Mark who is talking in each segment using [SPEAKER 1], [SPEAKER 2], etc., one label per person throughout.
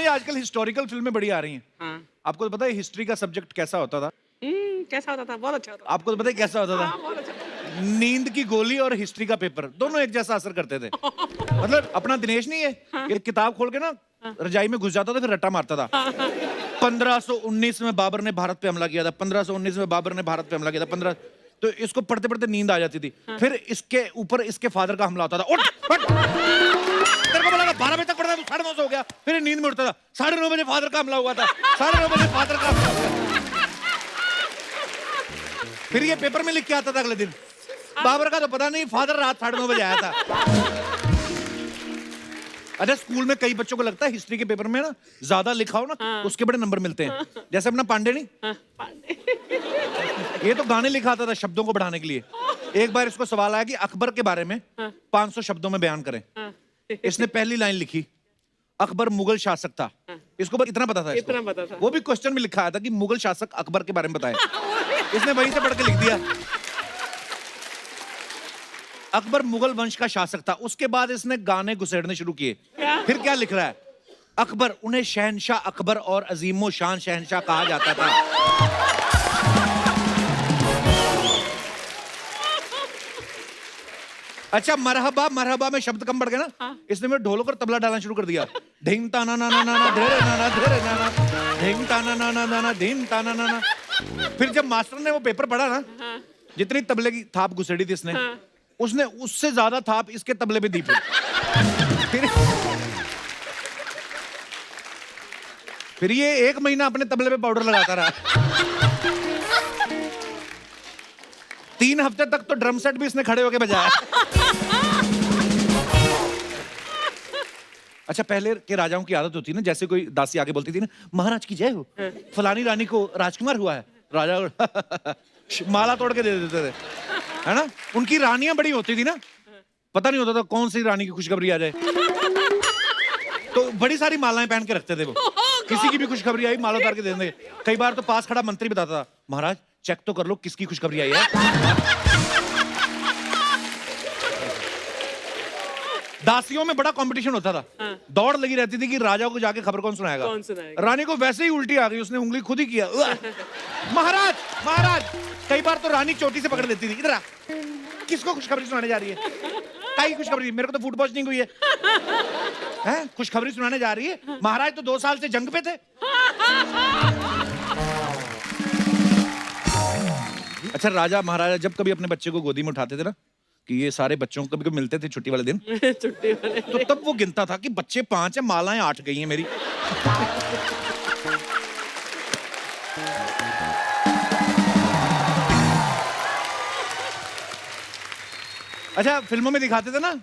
[SPEAKER 1] आजकल हिस्टोरिकल फिल्में बड़ी आ रही हैं।
[SPEAKER 2] हाँ।
[SPEAKER 1] आपको तो पता है हिस्ट्री का सब्जेक्ट कैसा होता था?
[SPEAKER 2] कैसा होता था? बहुत अच्छा होता था।
[SPEAKER 1] आपको तो पता है कैसा होता
[SPEAKER 2] हाँ,
[SPEAKER 1] था?
[SPEAKER 2] बहुत अच्छा था।
[SPEAKER 1] नींद की गोली और हिस्ट्री का पेपर दोनों एक जैसा असर करते थे। मतलब अपना दिनेश नहीं है, ये किताब खोल के ना रजाई में घुस जाता था, फिर रट्टा मारता था। 1519 में बाबर ने भारत पे हमला किया था, 1519 में बाबर ने भारत पे हमला किया था, 15 तो इसको पढ़ते पढ़ते नींद आ जाती थी। फिर इसके ऊपर इसके फादर का हमला होता था। उठ उठ तेरे को बोला था 12 बजे तक पढ़ना, तू 9:30 हो गया। फिर ये नींद में उठता था, 9:30 बजे फादर का हमला हुआ था, 9:30 बजे फादर का हमला हुआ था। फिर ये पेपर में लिख के आता था अगले दिन। बाबर का तो पता नहीं, फादर रात 9:30 बजे आया था। अच्छा, स्कूल में कई बच्चों को लगता है हिस्ट्री के पेपर में ना ज्यादा लिखा हो ना तो उसके बड़े नंबर मिलते हैं। जैसे अपना पांडे नहीं, ये तो गाने लिखा आता था शब्दों को बढ़ाने के लिए। एक बार इसको सवाल आया कि अकबर के बारे में 500 शब्दों में बयान करें। इसने पहली लाइन लिखी, अकबर मुगल शासक था। इसको बस इतना पता था,
[SPEAKER 2] इतना पता था।
[SPEAKER 1] वो भी क्वेश्चन में लिखा आया था कि मुगल शासक अकबर के बारे में बताएं। इसने वहीं से पढ़ के लिख दिया अकबर मुगल वंश का शासक था। उसके बाद इसने गाने घुसेड़ने शुरू किए। फिर क्या लिख रहा है, अकबर, उन्हें शहनशाह अकबर और अजीमो शान शहनशाह कहा जाता था। अच्छा, मरहबा मरहबा में शब्द कम बढ़ गए ना, इसने में ढोलक और तबला डालना शुरू कर दिया। ढिंग ताना ना ना ना ना धरे ना ना धरे ना ना ढिंग ताना ना ना ना ना ढिंग ताना ना ना। फिर जब मास्टर ने वो पेपर पढ़ा ना, जितनी तबले की थाप घुसेड़ी थी इसने, उसने उससे ज्यादा थाप इसके तबले पे दी। फिर ये 1 महीना अपने तबले पे पाउडर लगाता रहा। 3 हफ्ते तक तो ड्रम सेट भी इसने खड़े होके बजाया। अच्छा, पहले के राजाओं की आदत होती है ना, जैसे कोई दासी आगे बोलती थी ना, महाराज की जय हो, फलानी रानी को राजकुमार हुआ है, राजा माला तोड़ के दे देते थे, है ना। उनकी रानियां बड़ी होती थी ना, पता नहीं होता था कौन सी रानी की खुशखबरी आ जाए, तो बड़ी सारी मालाएं पहन के रखते थे वो। किसी की भी खुशखबरी आई माला उतार के दे देंगे। कई बार तो पास खड़ा मंत्री बताता था, महाराज चेक तो कर लो किसकी खुशखबरी आई है। दासियों में बड़ा कंपटीशन होता था। दौड़ लगी रहती थी कि राजा को जाके खबर कौन सुनाएगा। रानी को वैसे ही उल्टी आ गई, उसने उंगली खुद ही किया। महाराज महाराज, कई बार तो रानी चोटी से पकड़ लेती थी, इधर आ, किसको खुशखबरी सुनाने जा रही है? कई खुशखबरी, मेरे को तो फूड पॉइजनिंग हुई है, हैं? खुशखबरी सुनाने जा रही है? महाराज तो 2 साल से जंग पे थे। अच्छा, राजा महाराजा जब कभी अपने बच्चे को गोदी में उठाते थे ना, कि ये सारे बच्चों को कभी मिलते थे छुट्टी वाले दिन,
[SPEAKER 2] छुट्टी वाले
[SPEAKER 1] तो तब वो गिनता था कि बच्चे 5 हैं, मालाएं 8 गई हैं मेरी। अच्छा, फिल्मों में दिखाते थे ना,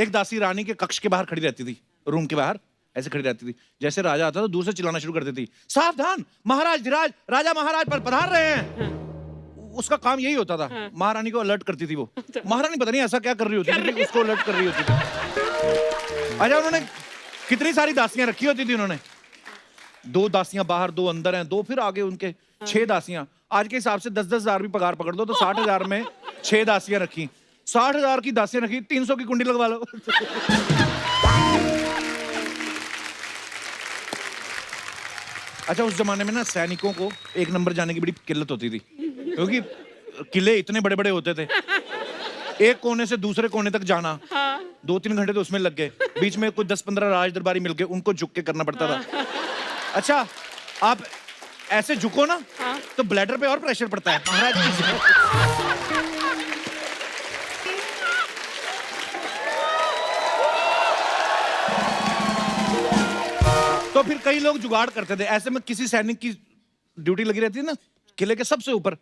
[SPEAKER 1] एक दासी रानी के कक्ष के बाहर खड़ी रहती थी, रूम के बाहर ऐसे खड़ी रहती थी। जैसे राजा आता था दूर से चिल्लाना शुरू कर देती थी, सावधान, महाराज धीराज, राजा महाराज पर पधार रहे हैं। उसका काम यही होता था। महारानी को अलर्ट करती थी वो। महारानी पता नहीं ऐसा क्या कर रही होती थी, उसको अलर्ट कर रही होती थी। अच्छा, उन्होंने कितनी सारी दासियां रखी होती थी उन्होंने। 2 दासियां बाहर, 2 अंदर हैं, 2 फिर आगे उनके 6 दासियां। आज के हिसाब से 10-10 हजार भी पगार पकड़ दो तो 60,000 में 6 दासियां रखी। 60,000 की दासियां रखी, 300 की कुंडी लगवा लो। अच्छा, उस जमाने में ना सैनिकों को 1 नंबर जाने की बड़ी किल्लत होती थी, क्योंकि किले इतने बड़े बड़े होते थे। एक कोने से दूसरे कोने तक जाना, 2-3 घंटे तो उसमें लग गए। बीच में कोई 10-15 राज दरबारी मिल गए, उनको झुक के करना पड़ता था। अच्छा, आप ऐसे झुको ना तो ब्लैडर पे और प्रेशर पड़ता है। महाराज तो फिर कई लोग जुगाड़ करते थे। ऐसे में किसी सैनिक की ड्यूटी लगी रहती है ना किले के सबसे ऊपर,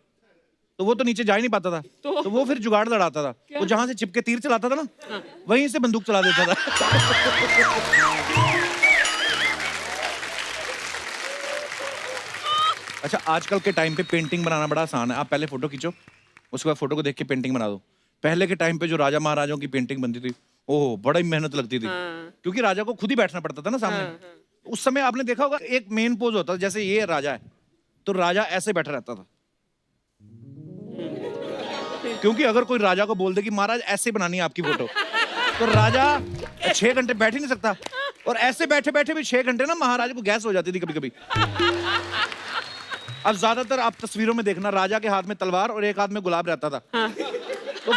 [SPEAKER 1] तो वो तो नीचे जा ही नहीं पाता था, तो वो फिर जुगाड़ लड़ाता था। वो जहां से चिपके तीर चलाता था ना, वहीं से बंदूक चला देता था। अच्छा, आजकल के टाइम पे पेंटिंग बनाना बड़ा आसान है। आप पहले फोटो खींचो, उसके बाद फोटो को देख के पेंटिंग बना दो। पहले के टाइम पे जो राजा महाराजाओं की पेंटिंग बनती थी, ओह बड़ा ही मेहनत लगती थी, क्योंकि राजा को खुद ही बैठना पड़ता था ना सामने। उस समय आपने देखा होगा एक मेन पोज होता था, जैसे ये राजा है तो राजा ऐसे बैठा रहता था, क्योंकि अगर कोई राजा को बोल दे कि महाराज ऐसे बनानी है आपकी फोटो, तो राजा 6 घंटे बैठ ही नहीं सकता। और ऐसे बैठे बैठे भी 6 घंटे ना महाराज को गैस हो जाती थी कभी कभी। अब ज्यादातर आप तस्वीरों में देखना, राजा के हाथ में तलवार और एक हाथ में गुलाब रहता था।
[SPEAKER 2] हाँ।
[SPEAKER 1] तो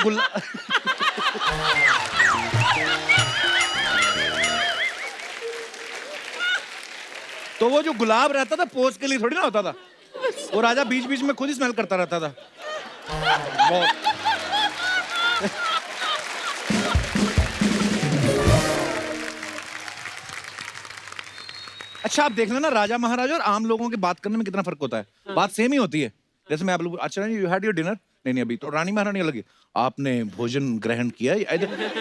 [SPEAKER 1] तो वो जो गुलाब रहता था पोज के लिए थोड़ी ना होता था, वो राजा बीच बीच में खुद ही स्मेल करता रहता था। अच्छा आप देख लेना राजा महाराजा और आम लोगों के बात करने में कितना फर्क होता है। बात सेम ही होती है। जैसे मैं आप लोग, अच्छा यू हैड योर डिनर, नहीं अभी तो रानी महारानी अलग है, आपने भोजन ग्रहण किया,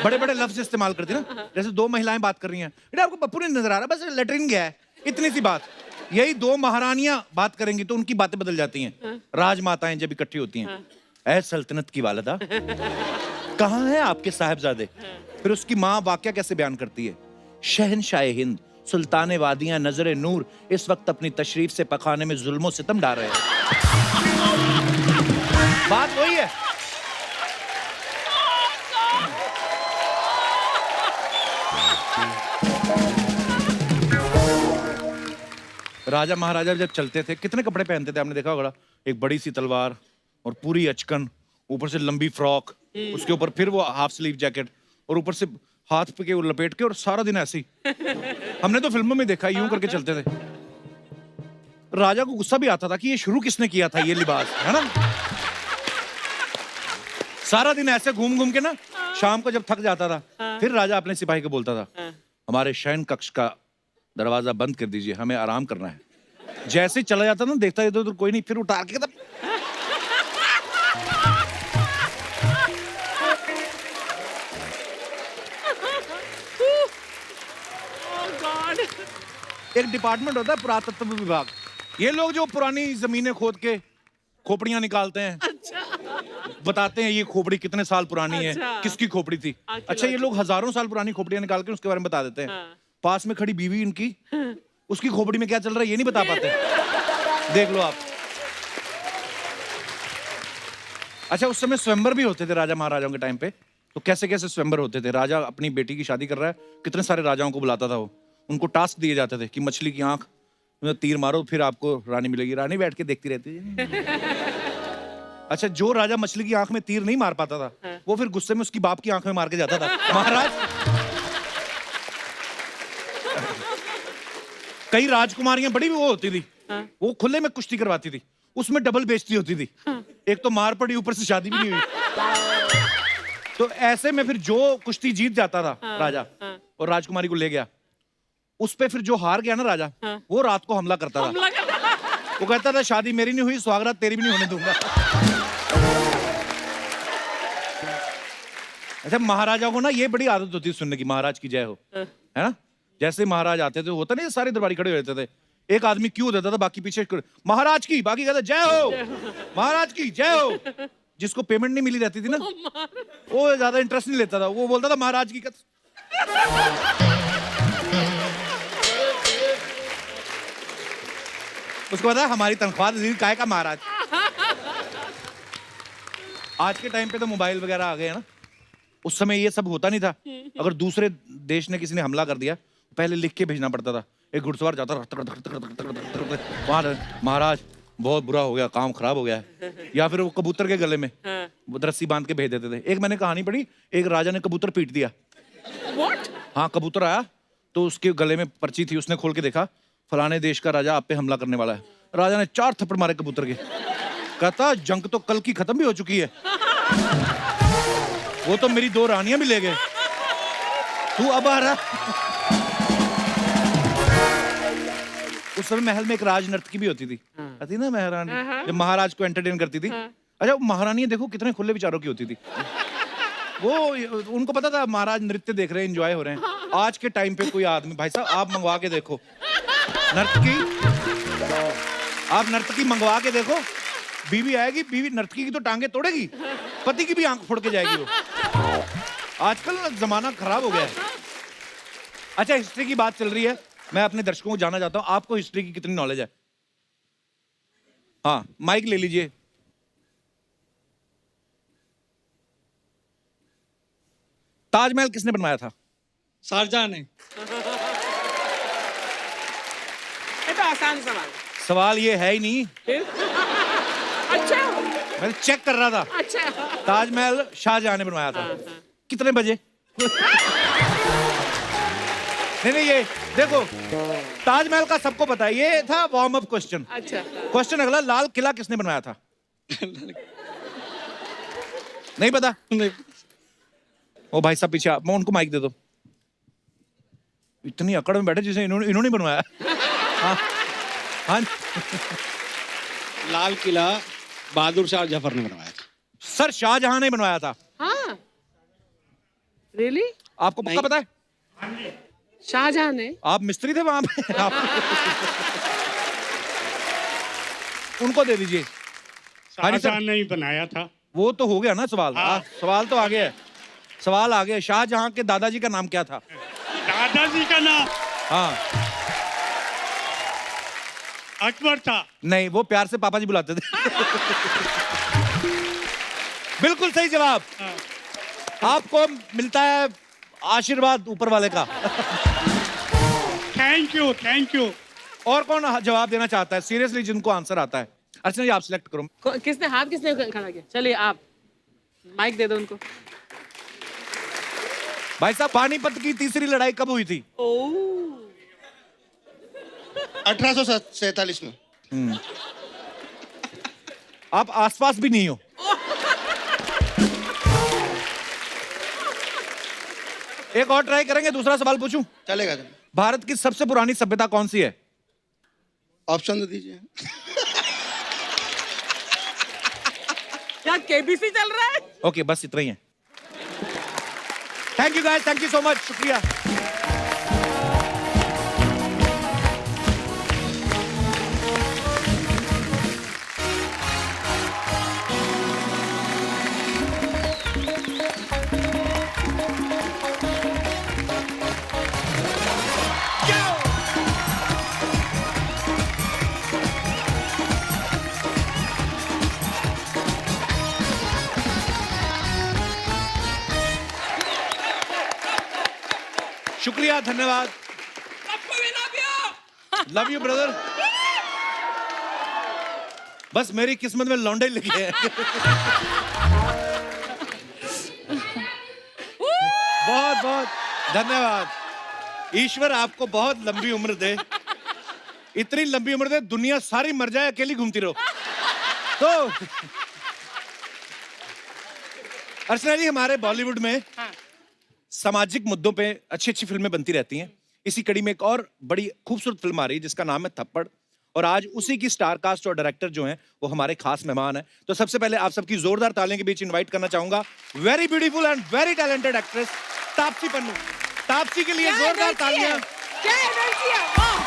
[SPEAKER 1] बड़े बड़े लफ्ज इस्तेमाल करती है ना। जैसे दो महिलाएं बात कर रही हैं, बेटा आपको पप्पू नहीं नजर आ रहा, बस लेटरिन गया है, इतनी सी बात। यही दो महारानियां बात करेंगी तो उनकी बातें बदल जाती हैं। राजमाताएं जब इकट्ठी होती हैं, ऐ सल्तनत की वालिदा, कहाँ है आपके साहिबजादे। फिर उसकी माँ वाक्या कैसे बयान करती है, शहनशाह हिंद सुल्तान वादियां नजर नूर इस वक्त अपनी तशरीफ से पखाने में जुल्मों सितम डाल रहे हैं। बात वही है। राजा महाराजा जब चलते थे कितने कपड़े पहनते थे, आपने देखा होगा। एक बड़ी सी तलवार और पूरी अचकन, ऊपर से लंबी फ्रॉक, उसके ऊपर फिर वो हाफ स्लीव जैकेट और ऊपर से हाथ पे के लपेट के, और सारा दिन ऐसे ही। हमने तो फिल्मों में देखा यूं करके चलते थे। राजा को गुस्सा भी आता था कि ये शुरू किसने किया था ये लिबास, है ना। सारा दिन ऐसे घूम घूम के ना, शाम को जब थक जाता था फिर राजा अपने सिपाही को बोलता था, हमारे शयन कक्ष का दरवाजा बंद कर दीजिए, हमें आराम करना है। जैसे चला जाता ना, देखता इधर उधर कोई नहीं, फिर उठा के एक डिपार्टमेंट होता है पुरातत्व विभाग। ये लोग जो पुरानी जमीनें खोद के खोपड़ियां निकालते हैं,
[SPEAKER 2] अच्छा।
[SPEAKER 1] बताते हैं ये खोपड़ी कितने साल पुरानी है,
[SPEAKER 2] अच्छा।
[SPEAKER 1] किसकी खोपड़ी थी। अच्छा ये लोग हजारों साल पुरानी खोपड़ियां निकाल के उसके बारे में बता देते हैं।
[SPEAKER 2] हाँ।
[SPEAKER 1] पास में खड़ी बीवी इनकी, उसकी खोपड़ी में क्या चल रहा है ये नहीं बता पाते। देख लो आप। अच्छा उस समय स्वयंवर भी होते थे राजा महाराजाओं के टाइम पे। तो कैसे कैसे स्वयंवर होते थे। राजा अपनी बेटी की शादी कर रहा है, कितने सारे राजाओं को बुलाता था वो। उनको टास्क दिए जाते थे कि मछली की आंख में तीर मारो फिर आपको रानी मिलेगी। रानी बैठ के देखती रहती है। अच्छा जो राजा मछली की आंख में तीर नहीं मार पाता था, वो फिर गुस्से में उसकी बाप की आंख में मार के जाता था। महाराज कई राजकुमारियां बड़ी वो होती थी, वो खुले में कुश्ती करवाती थी, उसमें डबल बेइज्जती होती थी। एक तो मार पड़ी, ऊपर से शादी भी नहीं हुई। तो ऐसे में फिर जो कुश्ती जीत जाता था राजा और राजकुमारी को ले गया, उस पे फिर जो हार गया ना राजा, वो रात को हमला करता था। वो कहता था शादी मेरी नहीं हुई, सुहागरात तेरी भी नहीं होने दूंगा। अच्छा महाराजा को ना ये बड़ी आदत होती है सुनने की, महाराज की जय हो, है ना। जैसे महाराज आते थे, होता नहीं सारे दरबारी खड़े रहते थे, एक आदमी क्यों देता था, बाकी पीछे महाराज की, बाकी कहते जय हो, महाराज की जय हो। जिसको पेमेंट नहीं मिली रहती थी ना, वो ज्यादा इंटरेस्ट नहीं लेता था, वो बोलता था महाराज की। उसको पता है हमारी तनख्वाह काय का महाराज। आज के टाइम पे तो मोबाइल वगैरह आ गए हैं ना, उस समय ये सब होता नहीं था। अगर दूसरे देश ने किसी ने हमला कर दिया, पहले लिख के भेजना पड़ता था। एक घुड़सवार जाता वहां, महाराज बहुत बुरा हो गया, काम खराब हो गया है। या फिर वो कबूतर के गले में रस्सी बांध के भेज देते थे। एक मैंने कहानी पढ़ी, एक राजा ने कबूतर पीट दिया। हाँ कबूतर आया तो उसके गले में पर्ची थी, उसने खोल के देखा, फलाने देश का राजा आप पे हमला करने वाला है। राजा ने 4 थप्पड़ मारे कबूतर के। कहता जंग तो कल की खत्म भी हो चुकी है, वो तो मेरी 2 रानियां भी ले गए, तू अब आ रहा। उस समय महल में एक राज नर्तकी भी होती थी, आती ना महारानी, जब महाराज को एंटरटेन करती थी। अच्छा महारानी देखो कितने खुले विचारों की होती थी। वो उनको पता था महाराज नृत्य देख रहे हैं, एंजॉय हो रहे हैं। आज के टाइम पे कोई आदमी, भाई साहब आप मंगवा के देखो नर्तकी, आप नर्तकी मंगवा के देखो, बीवी आएगी, बीवी नर्तकी की तो टांगे तोड़ेगी, पति की भी आंख फोड़ के जाएगी वो। आजकल ना जमाना खराब हो गया है। अच्छा हिस्ट्री की बात चल रही है, मैं अपने दर्शकों को जानना चाहता हूं आपको हिस्ट्री की कितनी नॉलेज है। हाँ माइक ले लीजिए। ताजमहल किसने बनवाया था?
[SPEAKER 3] शाहजहां ने।
[SPEAKER 2] आसान सवाल
[SPEAKER 1] सवाल ये है ही नहीं,
[SPEAKER 2] फिर अच्छा
[SPEAKER 1] मैं चेक कर रहा था।
[SPEAKER 2] अच्छा
[SPEAKER 1] ताजमहल शाहजहां ने बनवाया था। कितने बजे? नहीं, ये देखो, ताजमहल का सबको पता है, ये था वार्म अप क्वेश्चन।
[SPEAKER 2] अच्छा
[SPEAKER 1] क्वेश्चन अगला, लाल किला किसने बनवाया था? नहीं पता?
[SPEAKER 3] नहीं।
[SPEAKER 1] ओ भाई साहब पीछे मैं उनको माइक दे दो। इतनी अकड़ में बैठे जिसे इन्होंने बनवाया। हाँ हाँ
[SPEAKER 3] लाल किला बहादुर शाह जफर ने बनवाया था।
[SPEAKER 1] सर, शाहजहां ने बनवाया था।
[SPEAKER 2] हाँ रियली
[SPEAKER 1] आपको पक्का पता है?
[SPEAKER 2] शाहजहां ने
[SPEAKER 1] आप मिस्त्री थे वहां पे? उनको दे दीजिए। हाँ जी सर।
[SPEAKER 4] शाहजहां ने ही बनाया था।
[SPEAKER 1] वो तो हो गया ना सवाल।
[SPEAKER 4] हाँ।
[SPEAKER 1] सवाल तो आ गया। सवाल आ गया। शाहजहां के दादाजी का नाम क्या था?
[SPEAKER 4] दादाजी का नाम
[SPEAKER 1] हाँ।
[SPEAKER 4] अकबर था।
[SPEAKER 1] नहीं, वो प्यार से पापा जी बुलाते थे। बिल्कुल सही जवाब। आपको मिलता है आशीर्वाद ऊपर वाले का।
[SPEAKER 4] Thank you thank you.
[SPEAKER 1] और कौन जवाब देना चाहता है सीरियसली, जिनको आंसर आता है? अर्चना जी, आप सिलेक्ट करो।
[SPEAKER 2] किसने खड़ा किया? चलिए आप माइक दे दो उनको।
[SPEAKER 1] भाई साहब, पानीपत की तीसरी लड़ाई कब हुई थी?
[SPEAKER 5] 1847 में।
[SPEAKER 1] आप आसपास भी नहीं हो। एक और ट्राई करेंगे, दूसरा सवाल पूछूं?
[SPEAKER 5] चलेगा।
[SPEAKER 1] भारत की सबसे पुरानी सभ्यता कौन सी है?
[SPEAKER 5] ऑप्शन दे दीजिए।
[SPEAKER 2] क्या केबीसी चल रहा है?
[SPEAKER 1] ओके, बस इतना ही है। Thank you guys, thank you so much, शुक्रिया। शुक्रिया, धन्यवाद। Love you brother. बस मेरी किस्मत में लौंडे लिखे हैं। बहुत बहुत धन्यवाद। ईश्वर आपको बहुत लंबी उम्र दे। इतनी लंबी उम्र दे, दुनिया सारी मर जाए, अकेली घूमती रहो। तो अर्चना जी, हमारे बॉलीवुड में सामाजिक मुद्दों पे अच्छी अच्छी फिल्में बनती रहती हैं। इसी कड़ी में एक और बड़ी खूबसूरत फिल्म आ रही है जिसका नाम है थप्पड़, और आज उसी की स्टार कास्ट और डायरेक्टर जो हैं वो हमारे खास मेहमान हैं। तो सबसे पहले आप सबकी जोरदार तालियों के बीच इनवाइट करना चाहूंगा very beautiful and very talented actress Taapsee Pannu. Taapsee के लिए जोरदार तालियां।
[SPEAKER 2] क्या एनर्जी है, वाह!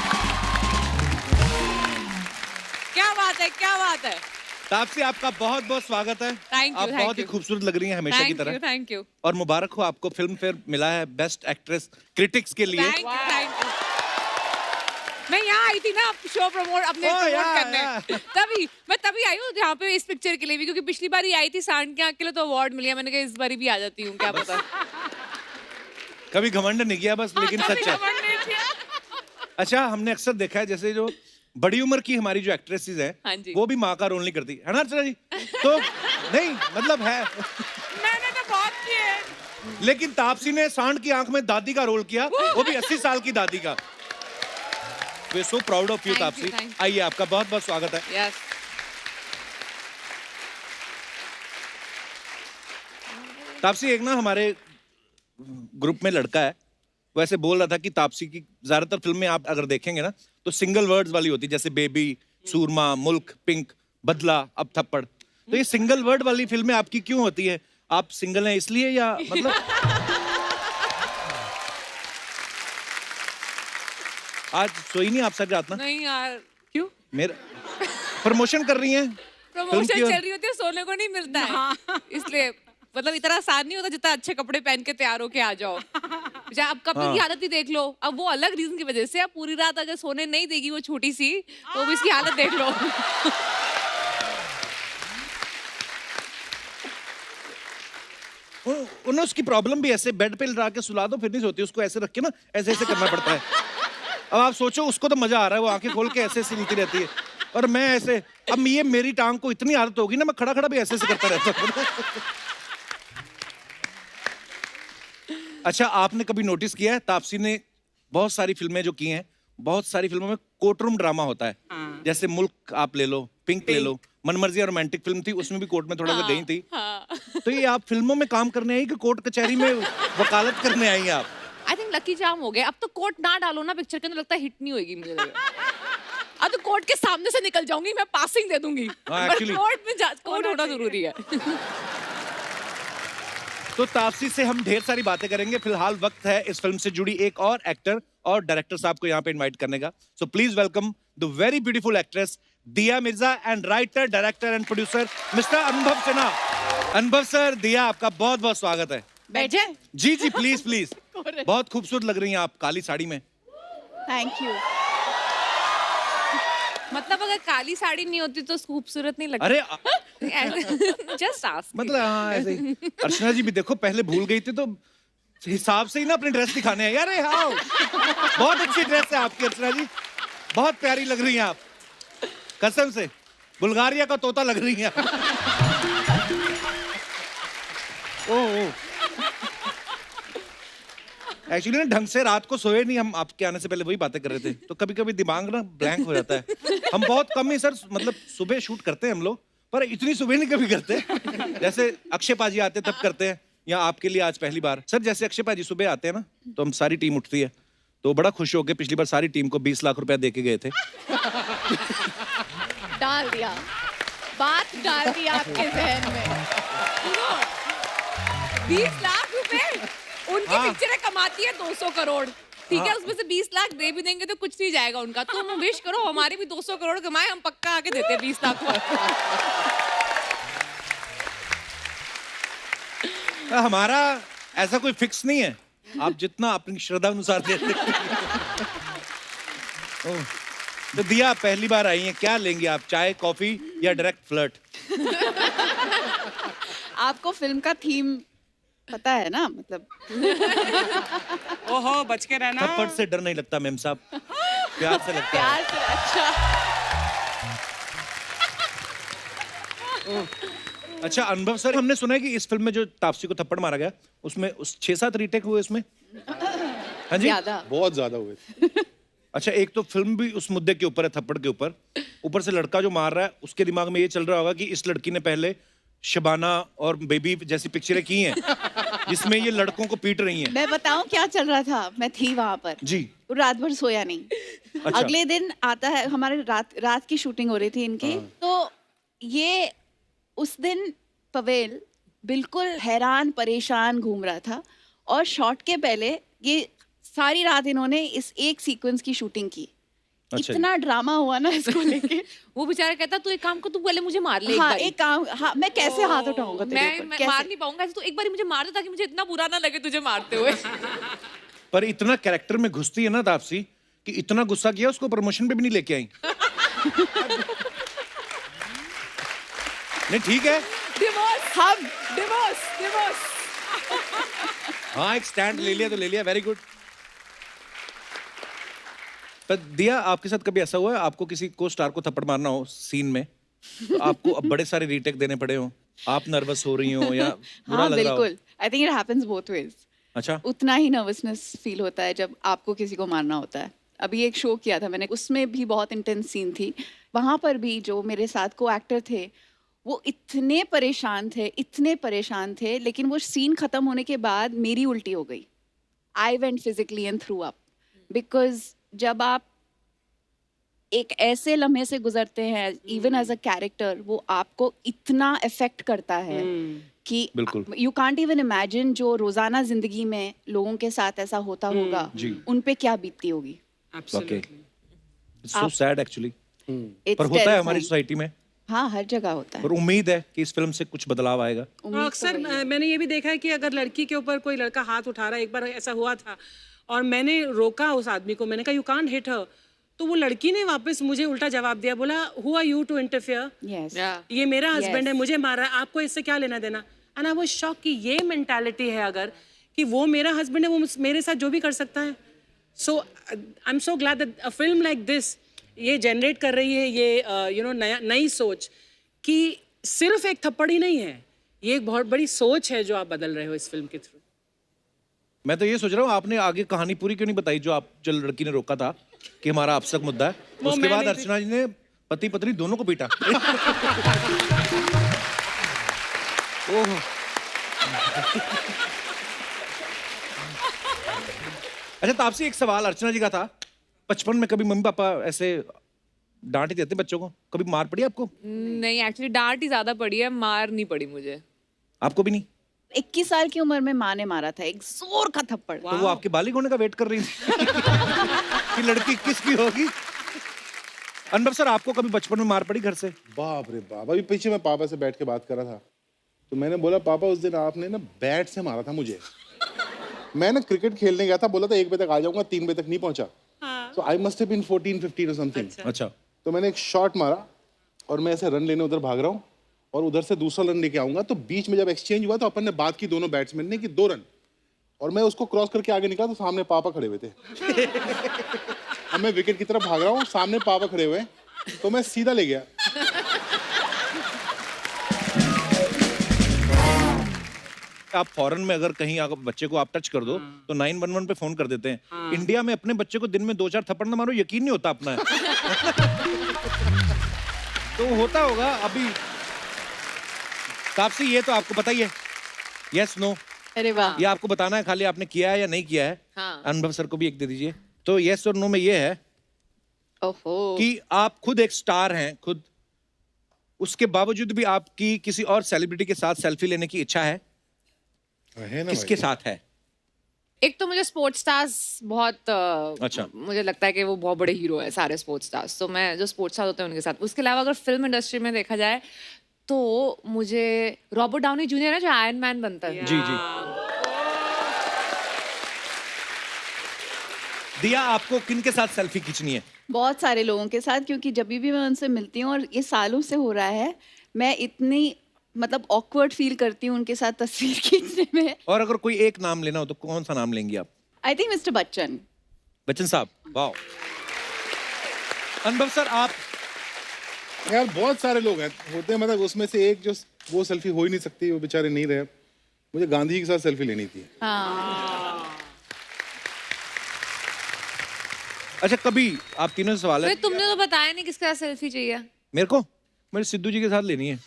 [SPEAKER 2] क्या बात है, क्या बात है।
[SPEAKER 1] तापसी, आपका बहुत बहुत स्वागत है।
[SPEAKER 2] Thank you,
[SPEAKER 1] आप
[SPEAKER 2] thank
[SPEAKER 1] बहुत ही
[SPEAKER 2] you.
[SPEAKER 1] खूबसूरत लग रही हैं हमेशा की तरह।
[SPEAKER 2] थैंक यू
[SPEAKER 1] और मुबारक हो, आपको फिल्म फेयर मिला है बेस्ट एक्ट्रेस क्रिटिक्स के लिए।
[SPEAKER 2] Thank you. मैं यहाँ आई थी ना शो प्रमोट अपने प्रमोट करने, तभी आई हूँ यहाँ पे इस पिक्चर के लिए भी, क्योंकि पिछली बार ही आई थी सांड के आँख के लिए तो अवार्ड मिला। मैंने कहा इस बार भी आ जाती हूँ, क्या पता।
[SPEAKER 1] कभी घमंड नहीं किया बस, लेकिन सच है। अच्छा, हमने अक्सर देखा है जैसे जो बड़ी उम्र की हमारी जो एक्ट्रेसेस
[SPEAKER 2] हाँ
[SPEAKER 1] हैं
[SPEAKER 2] जी।
[SPEAKER 1] वो भी माँ का रोल नहीं करती है ना अर्चना जी? तो नहीं, मतलब है।
[SPEAKER 2] मैंने तो बहुत किए।
[SPEAKER 1] लेकिन तापसी ने सांड की आंख में दादी का रोल किया, वो भी 80 साल की दादी का। We're so proud of you
[SPEAKER 2] Thank you,
[SPEAKER 1] Taapsee.
[SPEAKER 2] thank you.
[SPEAKER 1] आइए, आपका बहुत बहुत स्वागत है।
[SPEAKER 2] यस
[SPEAKER 1] तापसी, एक ना हमारे ग्रुप में लड़का है, वैसे बोल रहा था कि तापसी की ज्यादातर फिल्में आप अगर देखेंगे ना तो सिंगल वर्ड्स वाली होती, जैसे बेबी, सूरमा, मुल्क, पिंक, बदला, अब थप्पड़। तो ये सिंगल वर्ड वाली फिल्में आपकी क्यों होती है? आप सिंगल हैं इसलिए, या मतलब आज सोई नहीं आप सर रात ना?
[SPEAKER 2] नहीं यार, क्यों?
[SPEAKER 1] मेरा प्रमोशन कर रही हैं?
[SPEAKER 2] प्रमोशन
[SPEAKER 1] फिल्म की-
[SPEAKER 2] चल रही होती है, सोने को नहीं मिलता है, इसलिए मतलब इतना आसान नहीं होता जितना अच्छे कपड़े पहन के तैयार होके आ जाओ। अब कपिल की हालत ही देख लो। अब वो अलग रीजन की वजह से अब पूरी रात अगर सोने नहीं देगी वो छोटी सी, तो अब इसकी हालत देख लो।
[SPEAKER 1] उन्हें उसकी प्रॉब्लम भी ऐसे बेड पे लगा के सुला दो, फिर नहीं सोती, उसको ऐसे रख के ना ऐसे ऐसे करना पड़ता है। अब आप सोचो, उसको तो मजा आ रहा है, वो आंखें खोल के ऐसे ऐसे हिलती रहती है और मैं ऐसे। अब ये मेरी टांग को इतनी आदत होगी ना, मैं खड़ा खड़ा भी ऐसे ऐसे करता रहता हूँ। अच्छा, आपने कभी नोटिस किया है, तापसी ने बहुत सारी फिल्में जो की हैं, बहुत सारी फिल्मों में कोर्ट रूम ड्रामा होता है। जैसे मुल्क आप ले लो, पिंक ले लो, मनमर्जी रोमांटिक फिल्म थी, उसमें भी कोर्ट में थोड़ा सा गई थी। तो ये आप फिल्मों में काम करने आई कि कोर्ट कचहरी में वकालत करने आई हैं आप?
[SPEAKER 2] आई थिंक लकी जाम हो गया। अब तो कोर्ट ना डालो ना पिक्चर के अंदर, लगता है हिट नहीं होगी मुझे लगा। अब तो कोर्ट के सामने से निकल जाऊंगी, मैं पासिंग दे दूंगी।
[SPEAKER 1] हाँ,
[SPEAKER 2] पर
[SPEAKER 1] actually।
[SPEAKER 2] कोर्ट में कोर्ट होना जरूरी है।
[SPEAKER 1] तो तापसी से हम ढेर सारी बातें करेंगे। फिलहाल वक्त है इस फिल्म से जुड़ी एक और एक्टर और डायरेक्टर साहब को यहाँ पे इनवाइट करने का। So please welcome the very beautiful actress Dia Mirza and writer, director and producer mister Anubhav Sinha. अनुभव सर, दिया, आपका बहुत बहुत स्वागत है।
[SPEAKER 6] बैठे।
[SPEAKER 1] जी जी, प्लीज प्लीज। बहुत खूबसूरत लग रही हैं आप काली साड़ी में।
[SPEAKER 6] Thank you.
[SPEAKER 2] मतलब अगर काली साड़ी नहीं होती तो खूबसूरत नहीं लगती।
[SPEAKER 1] अरे
[SPEAKER 2] जस्ट आस्क।
[SPEAKER 1] मतलब हाँ, ऐसे ही। अर्चना जी भी देखो, पहले भूल गई थी तो हिसाब से ही ना अपनी ड्रेस दिखाने हैं। अरे हाँ, बहुत अच्छी ड्रेस है आपकी अर्चना जी, बहुत प्यारी लग रही हैं आप, कसम से बुल्गारिया का तोता लग रही हैं। ओह, एक्चुअली ना ढंग से रात को सोए नहीं हम, आपके आने से पहले वही बातें कर रहे थे, तो कभी कभी दिमाग ना ब्लैंक हो जाता है। हम बहुत कम ही सर, मतलब सुबह शूट करते हैं हम लोग, पर इतनी सुबह नहीं कभी करते। जैसे अक्षय पाजी आते तब करते हैं, या आपके लिए आज पहली बार। सर जैसे अक्षय पाजी सुबह आते हैं ना, तो हम सारी टीम उठती है, तो बड़ा खुश होकर पिछली बार सारी टीम को 20 लाख रुपया दे के गए थे।
[SPEAKER 6] डाल दिया, बात डाल दी आपके जहन में।
[SPEAKER 2] 20 लाख रुपए उनकी पिक्चरें कमाती है 200 करोड़, ठीक है, उसमें से 20 लाख दे भी देंगे तो कुछ नहीं जाएगा उनका। तुम विश करो हमारे भी 200 करोड़ कमाए, हम पक्का आके देते हैं 20 लाख को।
[SPEAKER 1] हमारा ऐसा कोई फिक्स नहीं है, आप जितना अपनी श्रद्धा अनुसार दे सकते हैं। तो दिया, पहली बार आई हैं, क्या लेंगे आप, चाय कॉफी या डायरेक्ट फ्लर्ट?
[SPEAKER 6] आपको फिल्म का थीम पता है ना, मतलब
[SPEAKER 7] ओहो, बच के रहना।
[SPEAKER 1] थप्पड़ से डर नहीं लगता मेम साहब, प्यार से लगता है।
[SPEAKER 6] प्यार से। अच्छा
[SPEAKER 1] अच्छा अनुभव सर, हमने सुना है कि इस फिल्म में जो तापसी को थप्पड़ मारा गया, उसमें 6-7 रीटेक हुए उसमें। हाँ जी,
[SPEAKER 6] ज्यादा।
[SPEAKER 5] बहुत ज्यादा हुए।
[SPEAKER 1] अच्छा, एक तो फिल्म भी उस मुद्दे के ऊपर है, थप्पड़ के ऊपर, ऊपर से लड़का जो मार रहा है उसके दिमाग में ये चल रहा होगा कि इस लड़की ने पहले शबाना और बेबी जैसी पिक्चरें की हैं जिसमें ये लड़कों को पीट रही हैं।
[SPEAKER 6] मैं बताऊं क्या चल रहा था, मैं थी वहां पर
[SPEAKER 1] जी।
[SPEAKER 6] रात भर सोया नहीं।
[SPEAKER 1] अच्छा।
[SPEAKER 6] अगले दिन आता है, हमारे रात की शूटिंग हो रही थी इनकी, तो ये उस दिन पवेल बिल्कुल हैरान परेशान घूम रहा था, और शॉट के पहले ये सारी रात इन्होंने इस एक सीक्वेंस की शूटिंग की।
[SPEAKER 1] अच्छा।
[SPEAKER 6] इतना ड्रामा हुआ ना इसको लेके।
[SPEAKER 2] वो बेचारा कहता तू एक काम कर, तू पहले मुझे मार ले।
[SPEAKER 6] हाँ, एक काम, हाँ, मैं कैसे हाथ उठाऊंगा तेरे ऊपर,
[SPEAKER 2] मैं
[SPEAKER 6] कैसे?
[SPEAKER 2] मार नहीं पाऊंगा ऐसे, तो एक बार मुझे मार दे ताकि मुझे इतना बुरा ना लगे तुझे मारते हुए।
[SPEAKER 1] पर इतना कैरेक्टर में घुसती है ना तापसी कि इतना गुस्सा किया उसको प्रमोशन पे भी नहीं लेके आई। नहीं ठीक है,
[SPEAKER 6] डिवोर्स, हम डिवोर्स।
[SPEAKER 1] हाँ एक स्टैंड ले लिया तो ले लिया, वेरी गुड। पर दिया, आपके साथ कभी ऐसा हुआ है आपको किसी को स्टार को थप्पड़ मारना हो सीन में, तो आपको अब बड़े सारे रीटेक देने पड़े हो, आप नर्वस हो रही हो या बुरा
[SPEAKER 6] हाँ
[SPEAKER 1] लग रहा हो?
[SPEAKER 6] बिल्कुल, I think it happens both ways.
[SPEAKER 1] अच्छा,
[SPEAKER 6] उतना ही नर्वसनेस फील होता है जब आपको किसी को मारना होता है। अभी एक शो किया था मैंने, उसमें भी बहुत इंटेंस सीन थी। वहां पर भी जो मेरे साथ को एक्टर थे वो इतने परेशान थे, लेकिन वो सीन खत्म होने के बाद मेरी उल्टी हो गई। I went physically and through up, because जब आप एक ऐसे लम्हे से गुजरते हैं, इवन एज अ कैरेक्टर, वो आपको इतना इफेक्ट करता है कि
[SPEAKER 1] बिल्कुल।
[SPEAKER 6] यू कांट इवन इमेजिन जो रोजाना जिंदगी में लोगों के साथ ऐसा होता होगा,
[SPEAKER 1] जी।
[SPEAKER 6] उन पे क्या बीतती होगी।
[SPEAKER 1] Okay, so sad actually,
[SPEAKER 6] It's
[SPEAKER 1] पर होता है हमारी
[SPEAKER 6] terrifying.
[SPEAKER 1] सोसाइटी में।
[SPEAKER 6] हाँ, हर जगह होता है।
[SPEAKER 1] पर उम्मीद है कि इस फिल्म से कुछ बदलाव आएगा।
[SPEAKER 6] उम्मीद तो
[SPEAKER 7] अक्सर
[SPEAKER 6] वही है।
[SPEAKER 7] मैंने ये भी देखा है कि अगर लड़की के ऊपर कोई लड़का हाथ उठा रहा है, एक बार ऐसा हुआ था और मैंने रोका उस आदमी को, मैंने कहा यू कांट हिट हर, तो वो लड़की ने वापस मुझे उल्टा जवाब दिया, बोला who are you to interfere,
[SPEAKER 6] Yes.
[SPEAKER 7] ये मेरा हस्बैंड है,
[SPEAKER 6] Yes.
[SPEAKER 7] मुझे मार रहा है, आपको इससे क्या लेना देना। एंड आई वाज शॉक कि ये मेंटालिटी है अगर कि वो मेरा हस्बैंड है, वो मेरे साथ जो भी कर सकता है। So I am so glad that a film like this ये जनरेट कर रही है ये यू नो नई सोच कि सिर्फ एक थप्पड़ ही नहीं है, ये एक बहुत बड़ी सोच है जो आप बदल रहे हो इस फिल्म के थ्रू।
[SPEAKER 1] मैं तो ये सोच रहा हूँ आपने आगे कहानी पूरी क्यों नहीं बताई जो आप जो लड़की ने रोका था कि हमारा आपसक मुद्दा है,
[SPEAKER 7] वो
[SPEAKER 1] उसके
[SPEAKER 7] मैं
[SPEAKER 1] बाद
[SPEAKER 7] नहीं
[SPEAKER 1] अर्चना जी ने पति पत्नी दोनों को पीटा। ओह अच्छा तापसी एक सवाल अर्चना जी का था, बचपन में कभी मम्मी पापा ऐसे डांट ही देते बच्चों को, कभी मार पड़ी आपको?
[SPEAKER 2] नहीं एक्चुअली डांट ही ज्यादा पड़ी है, मार नहीं पड़ी मुझे।
[SPEAKER 1] आपको भी नहीं?
[SPEAKER 6] 21 साल की उम्र में माँ ने मारा था, एक जोर का थप्पड़।
[SPEAKER 1] तो वो आपके बालिग होने का वेट कर रही थी कि लड़की किसकी होगी। अनुभव सर आपको कभी बचपन में मार पड़ी घर से?
[SPEAKER 5] बाप रे बाप, अभी पीछे मैं पापा से बैठ के बात कर रहा था तो मैंने बोला पापा उस दिन आपने ना बैट से मारा था मुझे। मैं ना क्रिकेट खेलने गया था, बोला था 1 बजे तक आ जाऊंगा, 3 बजे तक नहीं पहुंचा। सो आई मस्ट हैव बीन 14-15 और समथिंग।
[SPEAKER 1] अच्छा
[SPEAKER 5] तो मैंने एक शॉट मारा और मैं ऐसे रन लेने उधर भाग रहा हूँ और उधर से दूसरा रन लेके आऊंगा, तो बीच में जब एक्सचेंज हुआ तो अपन ने बात की दोनों बैट्समैन ने कि 2 रन, और मैं उसको क्रॉस करके आगे निकला तो सामने पापा खड़े हुए थे। अब मैं विकेट की तरफ भाग रहा हूँ, सामने पापा खड़े हुए, तो मैं सीधा ले गया।
[SPEAKER 1] आप फॉरेन में अगर कहीं अगर बच्चे को आप टच कर दो तो 911 पे फोन कर देते हैं। इंडिया में अपने बच्चे को दिन में 2-4 थप्पड़ ना मारो, यकीन नहीं होता अपना। तो होता होगा अभी। तापसी ये तो आपको पता ही है, यस नो?
[SPEAKER 6] अरे वाह,
[SPEAKER 1] ये आपको बताना है खाली आपने किया है या नहीं किया है।
[SPEAKER 2] हाँ।
[SPEAKER 1] अनुभव सर को भी एक दे दीजिए। तो यस और नो में ये है
[SPEAKER 6] ओहो,
[SPEAKER 1] कि आप खुद एक स्टार हैं खुद, उसके बावजूद भी आपकी किसी और सेलिब्रिटी के साथ सेल्फी लेने की इच्छा है?
[SPEAKER 5] है ना
[SPEAKER 1] किसके
[SPEAKER 5] भाई?
[SPEAKER 1] साथ है?
[SPEAKER 2] एक तो मुझे स्पोर्ट्स स्टार्स बहुत
[SPEAKER 1] अच्छा।
[SPEAKER 2] मुझे लगता है कि वो बहुत बड़े हीरो है सारे स्पोर्ट्स स्टार्स, तो मैं जो स्पोर्ट्स स्टार होते हैं उनके साथ। उसके अलावा अगर फिल्म इंडस्ट्री में देखा जाए तो मुझे रॉबर्ट डाउनी जूनियर है जो आयरन मैन बनता है।
[SPEAKER 1] जी जी। दिया आपको किन के साथ सेल्फी खींचनी है?
[SPEAKER 6] बहुत सारे लोगों के साथ, क्योंकि जब भी मैं उनसे मिलती हूँ और ये सालों से हो रहा है, मैं इतनी मतलब ऑकवर्ड फील करती हूँ उनके साथ तस्वीर खींचने में।
[SPEAKER 1] और अगर कोई एक नाम लेना हो तो कौन सा नाम लेंगी आप?
[SPEAKER 6] I think mister Bachchan.
[SPEAKER 1] Bachchan साहब, वाह। अनुभव सर आप?
[SPEAKER 5] यार बहुत सारे लोग हैं होते हैं, मतलब उसमें से एक जो वो सेल्फी हो ही नहीं सकती, वो बेचारे नहीं रहे। मुझे गांधी जी के साथ सेल्फी लेनी थी।
[SPEAKER 6] हाँ,
[SPEAKER 1] अच्छा कभी आप तीनों से सवाल है,
[SPEAKER 2] फिर तुमने तो बताया नहीं किसके साथ सेल्फी चाहिए।
[SPEAKER 1] मेरे को मेरे सिद्धू जी के साथ लेनी है।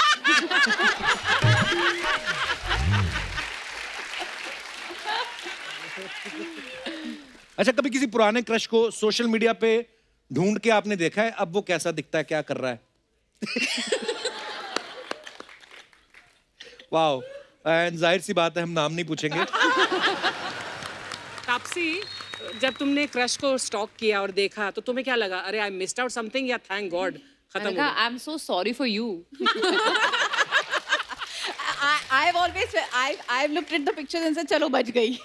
[SPEAKER 1] अच्छा कभी किसी पुराने क्रश को सोशल मीडिया पे ढूंढ के आपने देखा है, अब वो कैसा दिखता है, क्या कर रहा है? वाओ, एंड जाहिर सी बात है हम नाम नहीं पूछेंगे।
[SPEAKER 7] तापसी, जब तुमने क्रश को स्टॉक किया और देखा तो तुम्हें क्या लगा? अरे आई मिस्ड आउट समथिंग या थैंक गॉड खत्म हो गया?
[SPEAKER 2] आई am so sorry for you.
[SPEAKER 6] I've always I've looked at the pictures and said चलो बच गई।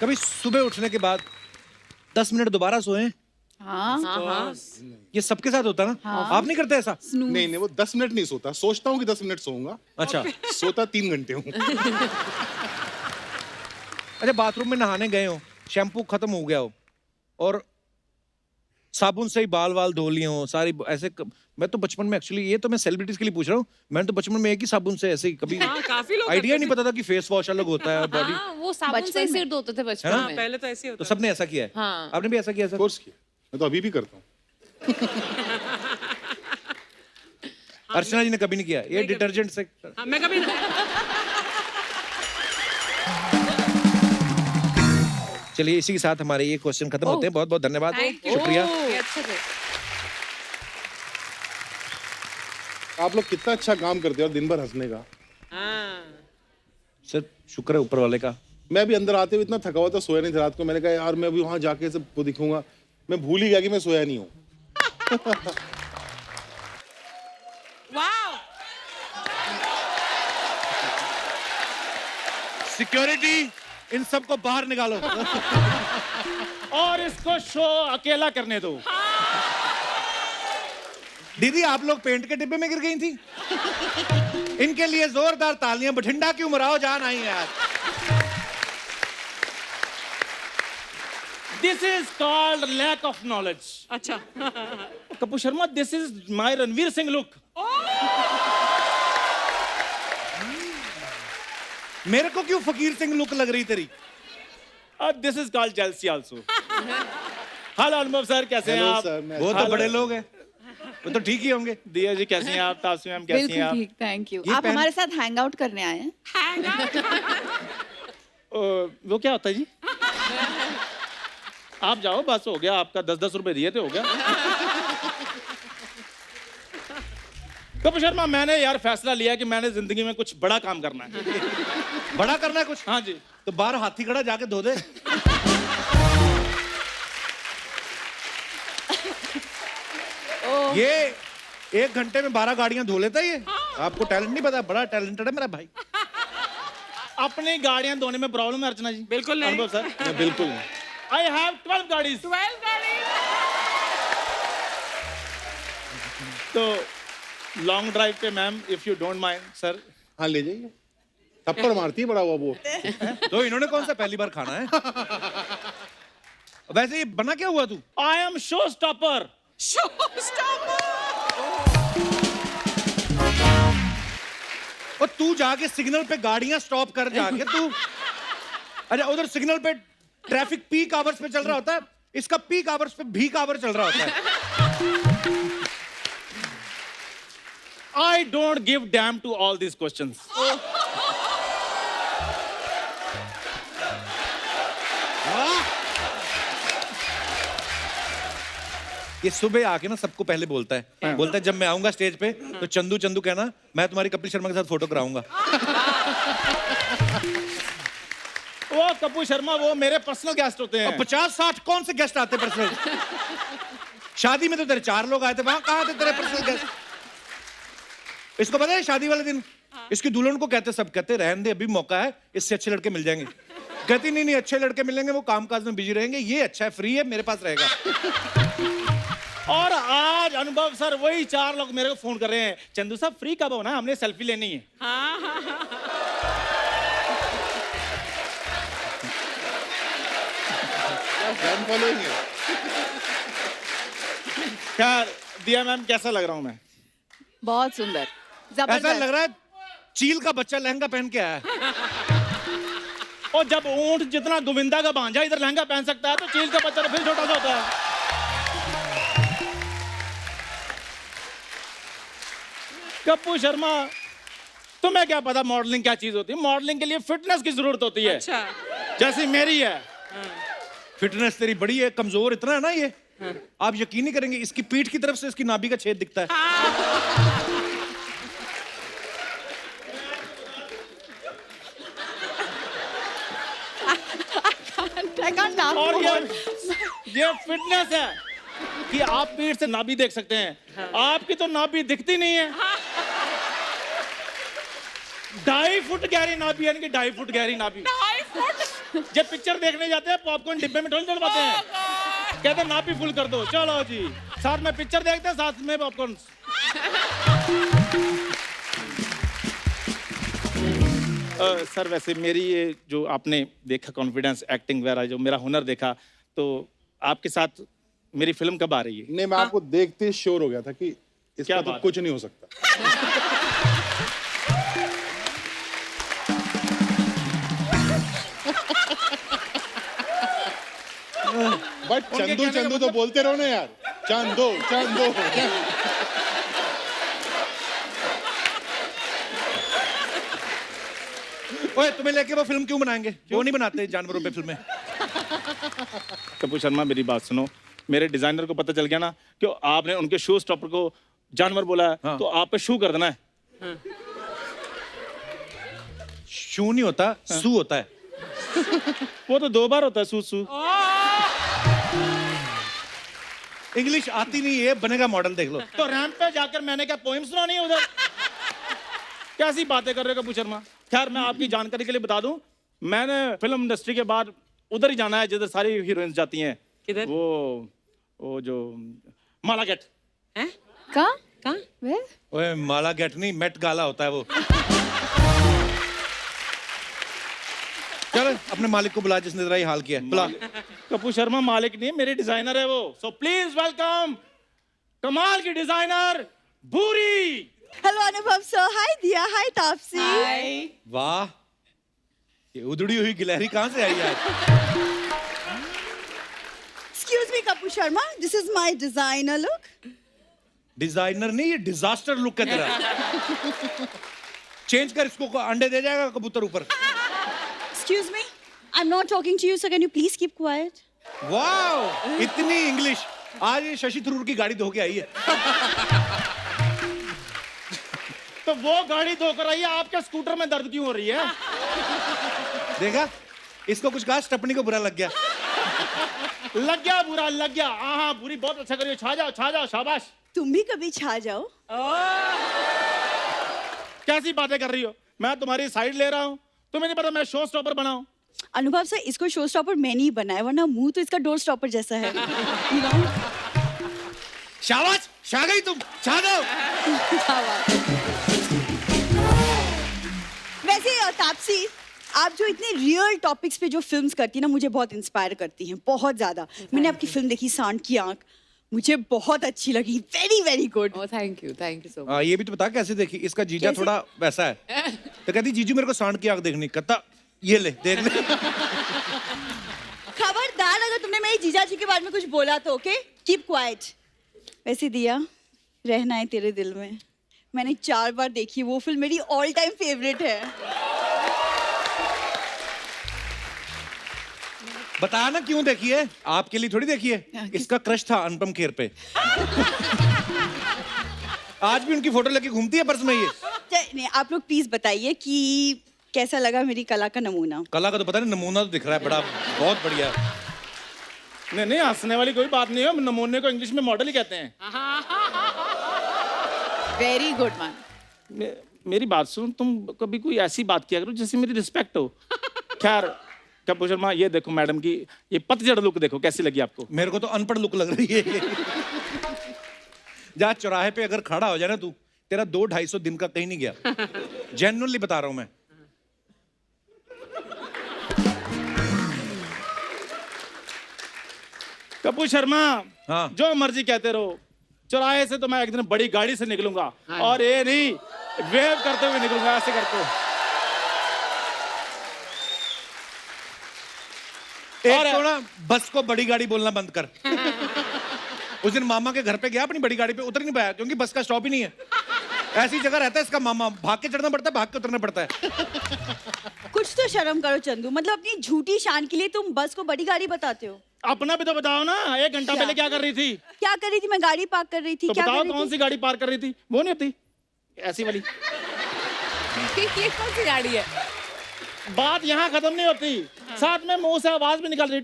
[SPEAKER 1] कभी सुबह उठने के बाद 10 मिनट दोबारा सोए?
[SPEAKER 6] हाँ,
[SPEAKER 1] ये सबके साथ होता है ना? आप नहीं करते ऐसा?
[SPEAKER 5] नहीं नहीं, वो 10 मिनट नहीं सोता, सोचता हूँ कि 10 मिनट सोऊंगा,
[SPEAKER 1] अच्छा।
[SPEAKER 5] सोता 3 घंटे हूँ।
[SPEAKER 1] अच्छा बाथरूम में नहाने गए हो, शैम्पू खत्म हो गया हो और साबुन से ही बाल वाल धो लिए हो सारी ऐसे मैं तो बचपन में एक्चुअली, ये तो मैं सेलिब्रिटीज के लिए पूछ रहा हूँ, मैंने तो बचपन में एक ही साबुन से ऐसे ही कभी
[SPEAKER 7] हाँ, काफी लोग
[SPEAKER 1] आइडिया नहीं पता था कि फेस वॉश अलग होता है और बॉडी।
[SPEAKER 2] हाँ, वो साबुन से ही
[SPEAKER 6] बचपन में।
[SPEAKER 2] सिर धोते थे
[SPEAKER 1] है ना?
[SPEAKER 2] बचपन
[SPEAKER 7] हाँ,
[SPEAKER 2] में।
[SPEAKER 7] पहले तो ऐसे ही
[SPEAKER 1] तो
[SPEAKER 7] होता
[SPEAKER 1] सबने ऐसा किया है?
[SPEAKER 2] हाँ।
[SPEAKER 1] आपने भी ऐसा किया सर?
[SPEAKER 5] कोर्स किया, मैं तो अभी भी करता हूँ।
[SPEAKER 1] अर्चना जी ने कभी नहीं किया ये डिटर्जेंट से?
[SPEAKER 7] हाँ, मैं कभी
[SPEAKER 1] चलिए इसी के साथ हमारे ये क्वेश्चन खत्म होते हैं। बहुत बहुत धन्यवाद,
[SPEAKER 2] Thank you.
[SPEAKER 1] शुक्रिया।
[SPEAKER 2] ये अच्छे थे।
[SPEAKER 5] आप लोग कितना अच्छा काम करते हो, दिन भर हंसने का।
[SPEAKER 7] हाँ
[SPEAKER 1] सर शुक्र है ऊपर वाले का।
[SPEAKER 5] मैं भी अंदर आते हुए इतना थका हुआ था, सोया नहीं था रात को। मैंने कहा यार मैं अभी वहां जाके सबको दिखूंगा, मैं भूल ही गया कि मैं सोया नहीं हूँ।
[SPEAKER 7] वाओ,
[SPEAKER 1] सिक्योरिटी इन सबको बाहर निकालो।
[SPEAKER 3] और इसको शो अकेला करने दो।
[SPEAKER 1] दीदी आप लोग पेंट के डिब्बे में गिर गई थी? इनके लिए जोरदार तालियां। बठिंडा की उमराव जान आई है यार।
[SPEAKER 3] This is called lack of knowledge.
[SPEAKER 7] अच्छा
[SPEAKER 3] Kapoor Sharma, this is my Ranveer Singh look.
[SPEAKER 1] मेरे को क्यों फकीर सिंह लुक लग रही तेरी?
[SPEAKER 3] This is called jealousy also. Hello अनुभव सर, कैसे हैं
[SPEAKER 5] हेलो
[SPEAKER 3] आप?
[SPEAKER 5] सर, मैं
[SPEAKER 1] वो तो बड़े लोग हैं, वो तो ठीक ही होंगे।
[SPEAKER 3] दिया जी कैसी हैं आप? तापसी मैम कैसी हैं
[SPEAKER 6] बिल्कुल
[SPEAKER 3] आप?
[SPEAKER 6] ठीक, थैंक यू।
[SPEAKER 1] ये
[SPEAKER 6] आप
[SPEAKER 1] पेन-
[SPEAKER 6] हमारे साथ हैंग आउट करने आए हैं?
[SPEAKER 3] वो क्या होता है जी? आप जाओ, बस हो गया आपका, 10-10 रुपए दिए थे, हो गया। कपिल शर्मा, मैंने यार फैसला लिया कि मैंने जिंदगी में कुछ बड़ा काम करना है।
[SPEAKER 1] बड़ा करना है कुछ?
[SPEAKER 3] हाँ जी।
[SPEAKER 1] तो बाहर हाथी खड़ा जाके धो दे। ये 1 घंटे में 12 गाड़ियां धो लेता है ये। आपको टैलेंट नहीं पता, बड़ा टैलेंटेड है मेरा भाई।
[SPEAKER 3] अपनी गाड़ियां धोने में प्रॉब्लम है अर्चना जी?
[SPEAKER 7] बिल्कुल नहीं।
[SPEAKER 3] अनुभव सर?
[SPEAKER 5] मैं बिल्कुल
[SPEAKER 3] आई हैव 12 गाड़ीज।
[SPEAKER 7] 12 गाड़ी।
[SPEAKER 3] तो लॉन्ग ड्राइव पे ma'am, if you don't mind sir.
[SPEAKER 5] हाँ ले जाइए। थप्पड़ मारती है बड़ा हुआ वो।
[SPEAKER 1] तो इन्होंने कौन सा पहली बार खाना है? वैसे ये बना क्या हुआ तू?
[SPEAKER 3] I am show stopper.
[SPEAKER 1] और तू जाके सिग्नल पे गाड़ियां स्टॉप कर जाके तू। अच्छा, उधर सिग्नल पे ट्रैफिक पीक आवर्स पे चल रहा होता है, इसका पीक आवर्स पे भीक आवर चल रहा होता है।
[SPEAKER 3] I don't give damn to all these questions.
[SPEAKER 1] ये सुबह आके ना सबको पहले बोलता है, बोलता है जब मैं आऊंगा स्टेज पे तो चंदू चंदू कहना, मैं तुम्हारी कपिल शर्मा के साथ फोटो कराऊंगा।
[SPEAKER 3] वो कपूर शर्मा वो मेरे पर्सनल गेस्ट होते हैं।
[SPEAKER 1] 50-60 कौन से गेस्ट आते पर्सनल? शादी में तो तेरे 4 लोग आए थे, वहां कहाँ थे तेरे पर्सनल गेस्ट? इसको पता है शादी वाले दिन इसकी दुल्हन को कहते, सब कहते रहने दे, अभी मौका है, इससे अच्छे लड़के मिल जाएंगे। कहती नहीं नहीं, अच्छे लड़के मिलेंगे, वो कामकाज में बिजी रहेंगे, ये अच्छा है, फ्री है, मेरे पास रहेगा।
[SPEAKER 3] और आज अनुभव सर वही 4 लोग मेरे को फोन कर रहे हैं, चंदू साहब फ्री कब होना है, हमने सेल्फी लेनी है।
[SPEAKER 5] फैन फॉलोइंग है।
[SPEAKER 3] खैर दिया मैम, कैसा लग रहा हूँ मैं?
[SPEAKER 6] बहुत सुंदर,
[SPEAKER 1] ऐसा
[SPEAKER 6] जबरदस्त।
[SPEAKER 1] लग रहा है चील का बच्चा लहंगा पहन के आया है।
[SPEAKER 3] और जब ऊंट जितना गोविंदा का भांजा इधर लहंगा पहन सकता है, तो चील का बच्चा तो फिर छोटा सा होता है। कपूर शर्मा, तुम्हें क्या पता मॉडलिंग क्या चीज होती है? मॉडलिंग के लिए फिटनेस की जरूरत होती है।
[SPEAKER 7] अच्छा।
[SPEAKER 3] जैसी मेरी है।
[SPEAKER 1] फिटनेस तेरी बड़ी है, कमजोर इतना है ना ये। आप यकीन नहीं करेंगे, इसकी पीठ की तरफ से इसकी नाभि का छेद दिखता है।
[SPEAKER 6] I can't laugh
[SPEAKER 3] और
[SPEAKER 6] more.
[SPEAKER 3] ये फिटनेस है कि आप पीठ से नाभि देख सकते हैं। आपकी तो नाभि दिखती नहीं है। 2.5 फुट गहरी नाभि, यानी कि 2.5 फुट गहरी नाभि। जब पिक्चर देखने जाते हैं पॉपकॉर्न डिब्बे में डलवाते हैं, कहते हैं नाभि फुल कर दो, चलो जी, साथ में पिक्चर देखते हैं, साथ में पॉपकॉर्न। सर वैसे मेरी ये जो आपने देखा कॉन्फिडेंस, एक्टिंग वगैरह, जो मेरा हुनर देखा, तो आपके साथ मेरी फिल्म कब आ रही है?
[SPEAKER 5] नहीं, मैं आपको देखते श्योर हो गया था कि इसका
[SPEAKER 3] क्या
[SPEAKER 5] तो
[SPEAKER 3] बात?
[SPEAKER 5] कुछ नहीं हो सकता। बट चंदू
[SPEAKER 3] कहने का
[SPEAKER 5] चंदू तो बोलते रहो ना यार, चंदो चंदो।
[SPEAKER 1] ओए, तुम्हें लेके वो फिल्म क्यों बनाएंगे? वो नहीं बनाते जानवरों पे फिल्में।
[SPEAKER 3] कपूर शर्मा मेरी बात सुनो, मेरे डिजाइनर को पता चल गया ना कि आपने उनके शो स्टॉपर को जानवर बोला है,
[SPEAKER 1] हाँ।
[SPEAKER 3] तो आप पे शू कर देना है।
[SPEAKER 1] शू नहीं होता, सू होता है।
[SPEAKER 3] वो तो 2 बार होता है सू सू।
[SPEAKER 1] इंग्लिश आती नहीं है, बनेगा मॉडल, देख लो।
[SPEAKER 3] तो रैंप पे जाकर मैंने क्या पोएम सुनानी है उधर? कैसी बातें कर रहे हो कपूर शर्मा? खैर मैं आपकी जानकारी के लिए बता दूं, मैंने फिल्म इंडस्ट्री के बाद उधर ही जाना है जिधर सारी हीरोइंस जाती हैं।
[SPEAKER 7] किधर?
[SPEAKER 3] वो जो मालागेट।
[SPEAKER 7] हैं?
[SPEAKER 6] कहाँ?
[SPEAKER 7] कहाँ?
[SPEAKER 6] Where?
[SPEAKER 1] ओए, माला गेट नहीं, मेट गाला होता है वो। चलो बे, अपने मालिक को बुला जिसने तेरा ये हाल किया है। बुला।
[SPEAKER 3] कपूर शर्मा मालिक नहीं, मेरे डिजाइनर है वो। सो प्लीज वेलकम कमाल की डिजाइनर भूरी।
[SPEAKER 8] हेलो अनुभव सर, हाय दिया, हाय तापसी।
[SPEAKER 1] वाह, ये उधड़ी हुई गिलहरी कहाँ से आई आज?
[SPEAKER 8] Excuse me Kapoor Sharma, this is my designer look.
[SPEAKER 1] Designer नहीं, ये डिजास्टर लुक है तेरा। चेंज कर इसको, अंडे दे जाएगा कबूतर ऊपर।
[SPEAKER 8] Excuse me, I am not talking to you, so can you please keep quiet?
[SPEAKER 1] वाह, इतनी इंग्लिश। आज ये शशि थरूर की गाड़ी धो के आई है।
[SPEAKER 3] तो वो गाड़ी धोकर आई है, आपके स्कूटर में दर्द क्यों हो रही है?
[SPEAKER 1] देखा, इसको कुछ कहा, स्टपनी को बुरा लग गया।
[SPEAKER 3] लग गया बुरा, लग गया। हाँ बुरी, बहुत अच्छा करिए। छा जाओ, शाबाश।
[SPEAKER 8] तुम भी कभी छा जाओ।
[SPEAKER 3] कैसी बातें कर रही हो? मैं तुम्हारी साइड ले रहा हूँ। तुम्हें नहीं पता मैं शो स्टॉपर बनाऊं?
[SPEAKER 8] अनुभव सर, इसको शो स्टॉपर मैंने ही बनाया, वरना मुंह तो इसका डोर स्टॉपर जैसा है। You know?
[SPEAKER 1] शाबाश, छा गई तुम, छा जाओ।
[SPEAKER 8] वैसे तापसी, आप जो इतने रियल टॉपिक्स पे जो फिल्म्स करती हैं ना, मुझे बहुत इंस्पायर करती हैं, बहुत ज्यादा। मैंने आपकी फिल्म देखी सांड की आंख, मुझे बहुत अच्छी लगी, very very good.
[SPEAKER 2] Oh, thank you so much.
[SPEAKER 1] ये भी तो बता कैसे देखी? इसका जीजा
[SPEAKER 8] कैसे?
[SPEAKER 1] थोड़ा वैसा है, तो कहती जीजू मेरे को सांड की आंख देखनी। कहता ये ले, देख ले।
[SPEAKER 8] खबरदार अगर तुमने मेरे जीजा जी के बारे में कुछ बोला तो ओके, कीप क्वाइट। वैसे दिया, रहना है तेरे दिल में, मैंने 4 बार देखी, वो फिल्म मेरी ऑल टाइम फेवरेट है।
[SPEAKER 1] बताया ना क्यों देखी है? आपके लिए थोड़ी देखी है। इसका क्रश था अनुपम खेर पे। आज भी उनकी फोटो लेके घूमती है पर्स में ये।
[SPEAKER 8] नहीं, आप लोग प्लीज बताइए कि कैसा लगा मेरी कला का नमूना।
[SPEAKER 1] कला का तो पता नहीं, नमूना तो दिख रहा है बड़ा, बहुत बढ़िया।
[SPEAKER 3] नहीं, हंसने वाली कोई बात नहीं है। नमूने को इंग्लिश में मॉडल ही कहते हैं।
[SPEAKER 6] Very good man.
[SPEAKER 3] मेरी बात सुन, तुम कभी कोई ऐसी बात किया करो जिससे मेरी रिस्पेक्ट हो। खैर कपूर शर्मा, ये देखो मैडम की ये पतझड़ लुक देखो, कैसी लगी आपको?
[SPEAKER 1] मेरे को तो अनपढ़ लुक लग रही है। जहाँ चौराहे पे अगर खड़ा हो जाए ना तू, तेरा 200-250 दिन का कहीं नहीं गया। जेन्युइनली बता रहा हूं मैं।
[SPEAKER 3] कपूर शर्मा,
[SPEAKER 1] हाँ।
[SPEAKER 3] जो मर्जी कहते रहो, चौराहे से तो मैं एक दिन बड़ी गाड़ी से निकलूंगा। और ये नहीं, वेव करते हुए निकलूंगा, ऐसे करते हुए।
[SPEAKER 1] एक तो ना बस को बड़ी गाड़ी बोलना बंद कर। उस दिन मामा के घर पे गया, अपनी बड़ी गाड़ी पे उतर नहीं पाया क्योंकि बस का स्टॉप ही नहीं है। ऐसी जगह रहता है इसका मामा, भाग के चढ़ना पड़ता है, भाग के उतरना पड़ता है।
[SPEAKER 8] कुछ तो शर्म करो चंदू, मतलब अपनी झूठी शान के लिए तुम बस को बड़ी गाड़ी बताते हो।
[SPEAKER 3] अपना भी तो बताओ ना, 1 घंटा पहले क्या कर रही थी?
[SPEAKER 8] क्या कर रही थी? मैं गाड़ी पार्क कर रही थी।
[SPEAKER 3] तो
[SPEAKER 8] क्या
[SPEAKER 3] बताओ
[SPEAKER 8] कर रही
[SPEAKER 3] कौन
[SPEAKER 8] थी?
[SPEAKER 3] सी गाड़ी पार्क कर रही थी? वो नहीं होती ऐसी वाली।
[SPEAKER 2] ये कौन सी गाड़ी है?
[SPEAKER 3] बात यहाँ खत्म नहीं होती, साथ में मुंह से आवाज भी निकल रही।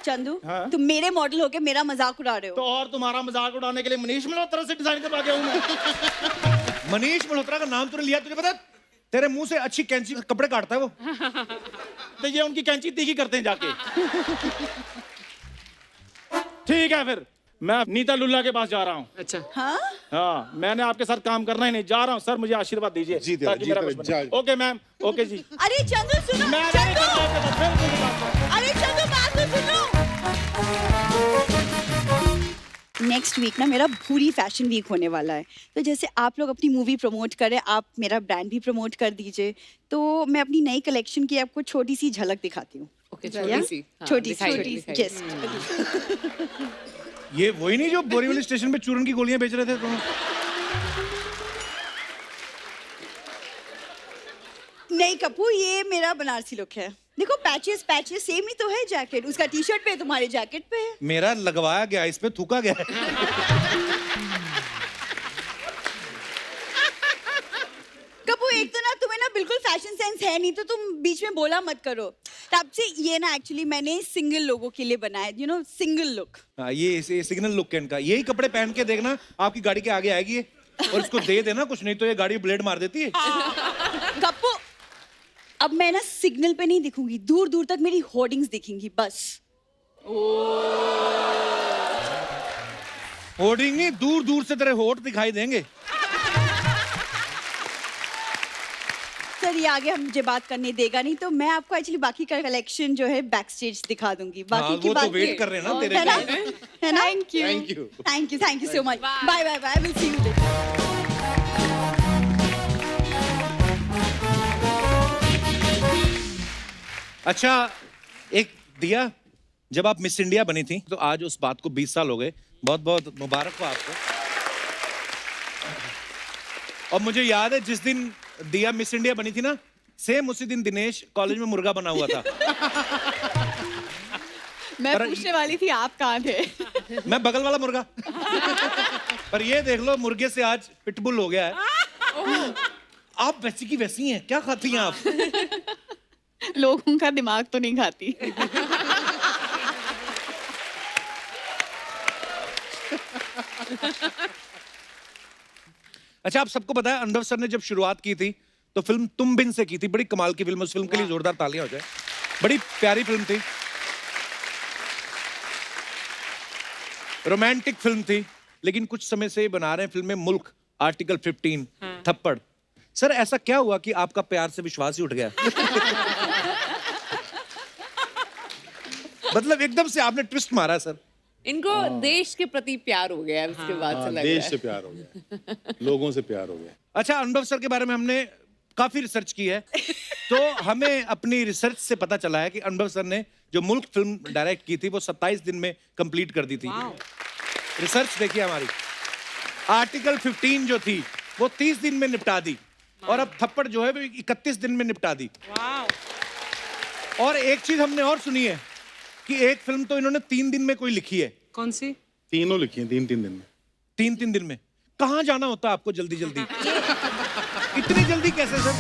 [SPEAKER 8] चंदू,
[SPEAKER 3] हाँ?
[SPEAKER 8] तुम मेरे मॉडल होके मेरा मजाक उड़ा रहे
[SPEAKER 3] तो
[SPEAKER 8] हो।
[SPEAKER 3] और तुम्हारा मजाक उड़ाने के लिए मनीष मल्होत्रा से डिजाइन करवा के हूँ मैं।
[SPEAKER 1] मनीष मल्होत्रा का नाम तूने लिया, तुझे पता? तेरे मुंह से अच्छी कैंची कपड़े काटता है वो।
[SPEAKER 3] तो ये उनकी कैंची तीखी करते हैं जाके। ठीक है, फिर मैं नीता लुल्ला के पास जा रहा हूँ।
[SPEAKER 7] अच्छा,
[SPEAKER 8] हाँ?
[SPEAKER 3] हाँ, मैंने आपके साथ काम करना ही नहीं, जा रहा हूँ। सर मुझे आशीर्वाद दीजिए
[SPEAKER 5] जी तेरा,
[SPEAKER 3] ताकि
[SPEAKER 5] जी
[SPEAKER 3] मेरा
[SPEAKER 5] तेरा,
[SPEAKER 3] कुछ बने।
[SPEAKER 5] जा।
[SPEAKER 3] ओके मैम, ओके जी।
[SPEAKER 8] अरे चंदू सुनो,
[SPEAKER 3] मैं नहीं
[SPEAKER 8] चंदू!
[SPEAKER 3] करता आपके साथ, फिर कोई बात नहीं।
[SPEAKER 8] अरे चंदू बात तो सुनो। नेक्स्ट वीक ना मेरा भूरी फैशन वीक होने वाला है, तो जैसे आप लोग अपनी मूवी प्रमोट करें, आप मेरा ब्रांड भी प्रमोट कर दीजिए। तो मैं अपनी नई कलेक्शन की आपको छोटी सी झलक दिखाती हूँ।
[SPEAKER 2] ओके,
[SPEAKER 8] या?
[SPEAKER 2] छोटी सी। हाँ,
[SPEAKER 8] छोटी
[SPEAKER 2] दिखाइए,
[SPEAKER 8] सी
[SPEAKER 2] दिखाइए।
[SPEAKER 8] जस्ट।
[SPEAKER 1] ये वही नहीं जो बोरीवली स्टेशन पे चूरन की गोलियां बेच रहे थे तुम?
[SPEAKER 8] नहीं कपूर, ये मेरा बनारसी लुक है। देखो पैचेस पैचेस सेम ही तो है, जैकेट उसका टी-शर्ट पे, तुम्हारे जैकेट पे है।
[SPEAKER 1] मेरा लगवाया गया, इस पे थूका गया है।
[SPEAKER 8] कपूर, एक तो ना तुम्हें ना बिल्कुल फैशन सेंस है नहीं, तो तुम बीच में बोला मत करो। तब से ये ना एक्चुअली मैंने सिंगल लोगों के लिए बनाया, यू नो, सिंगल लुक।
[SPEAKER 1] हाँ, ये सिग्नल लुक है इनका। यही कपड़े पहन के देखना, आपकी गाड़ी के आगे आएगी ये। और इसको दे देना कुछ, नहीं तो ये गाड़ी ब्लेड मार देती है।
[SPEAKER 8] कपूर, अब मैं ना सिग्नल पे नहीं दिखूंगी, दूर दूर तक मेरी होर्डिंग्स दिखेंगी बस।
[SPEAKER 1] होर्डिंग नहीं, दूर दूर से तेरे होठ दिखाई देंगे।
[SPEAKER 8] सर ये आगे हम मुझे बात करने देगा नहीं, तो मैं आपको एक्चुअली बाकी का कलेक्शन जो है बैक स्टेज दिखा दूंगी। बाकी
[SPEAKER 1] हाँ,
[SPEAKER 8] की
[SPEAKER 1] वो
[SPEAKER 8] बात
[SPEAKER 1] तो वेट कर रहे हैं ना तेरे
[SPEAKER 8] है ना,
[SPEAKER 1] लिए।
[SPEAKER 8] है ना?
[SPEAKER 5] Thank you.
[SPEAKER 8] Thank you so much. Bye bye bye, will see you later.
[SPEAKER 1] अच्छा, एक दिया, जब आप मिस इंडिया बनी थी तो आज उस बात को 20 साल हो गए। बहुत बहुत मुबारक हो आपको। और मुझे याद है जिस दिन दिया मिस इंडिया बनी थी ना, सेम उसी दिन दिनेश कॉलेज में मुर्गा बना हुआ था।
[SPEAKER 6] मैं
[SPEAKER 1] पर-
[SPEAKER 6] पूछने वाली थी आप कहाँ थे।
[SPEAKER 1] मैं बगल वाला मुर्गा। पर ये देख लो, मुर्गे से आज पिटबुल हो गया है। आप वैसी की वैसी हैं, क्या खाती हैं आप?
[SPEAKER 6] लोगों का दिमाग तो नहीं खाती।
[SPEAKER 1] अच्छा, आप सबको पता है अनुभव सर ने जब शुरुआत की थी तो फिल्म तुम बिन से की थी। बड़ी कमाल की फिल्म, उस फिल्म के लिए जोरदार तालियां हो जाए। बड़ी प्यारी फिल्म थी, रोमांटिक फिल्म थी, लेकिन कुछ समय से बना रहे हैं फिल्म में मुल्क, आर्टिकल 15, थप्पड़। सर ऐसा क्या हुआ कि आपका प्यार से विश्वास ही उठ गया? मतलब एकदम से आपने ट्विस्ट मारा सर।
[SPEAKER 2] इनको देश के प्रति प्यार हो गया है उसके बाद से
[SPEAKER 5] हाँ,
[SPEAKER 2] लग
[SPEAKER 5] देश
[SPEAKER 2] रहा
[SPEAKER 5] से प्यार हो गया, लोगों से प्यार हो गया।
[SPEAKER 1] अच्छा, अनुभव सर के बारे में हमने काफी रिसर्च की है, तो हमें अपनी रिसर्च से पता चला है कि अनुभव सर ने जो मुल्क फिल्म डायरेक्ट की थी वो 27 दिन में कंप्लीट कर दी थी। रिसर्च देखिए हमारी। आर्टिकल 15 जो थी वो 30 दिन में निपटा दी, और अब थप्पड़ जो है वो 31 दिन में निपटा दी। और एक चीज हमने और सुनी है कि एक फिल्म तो इन्होंने 3 दिन में कोई लिखी है।
[SPEAKER 7] कौन सी?
[SPEAKER 5] तीनों लिखी हैं 3-3 दिन में।
[SPEAKER 1] 3-3 दिन में कहाँ जाना होता है आपको जल्दी जल्दी? इतनी जल्दी कैसे सर?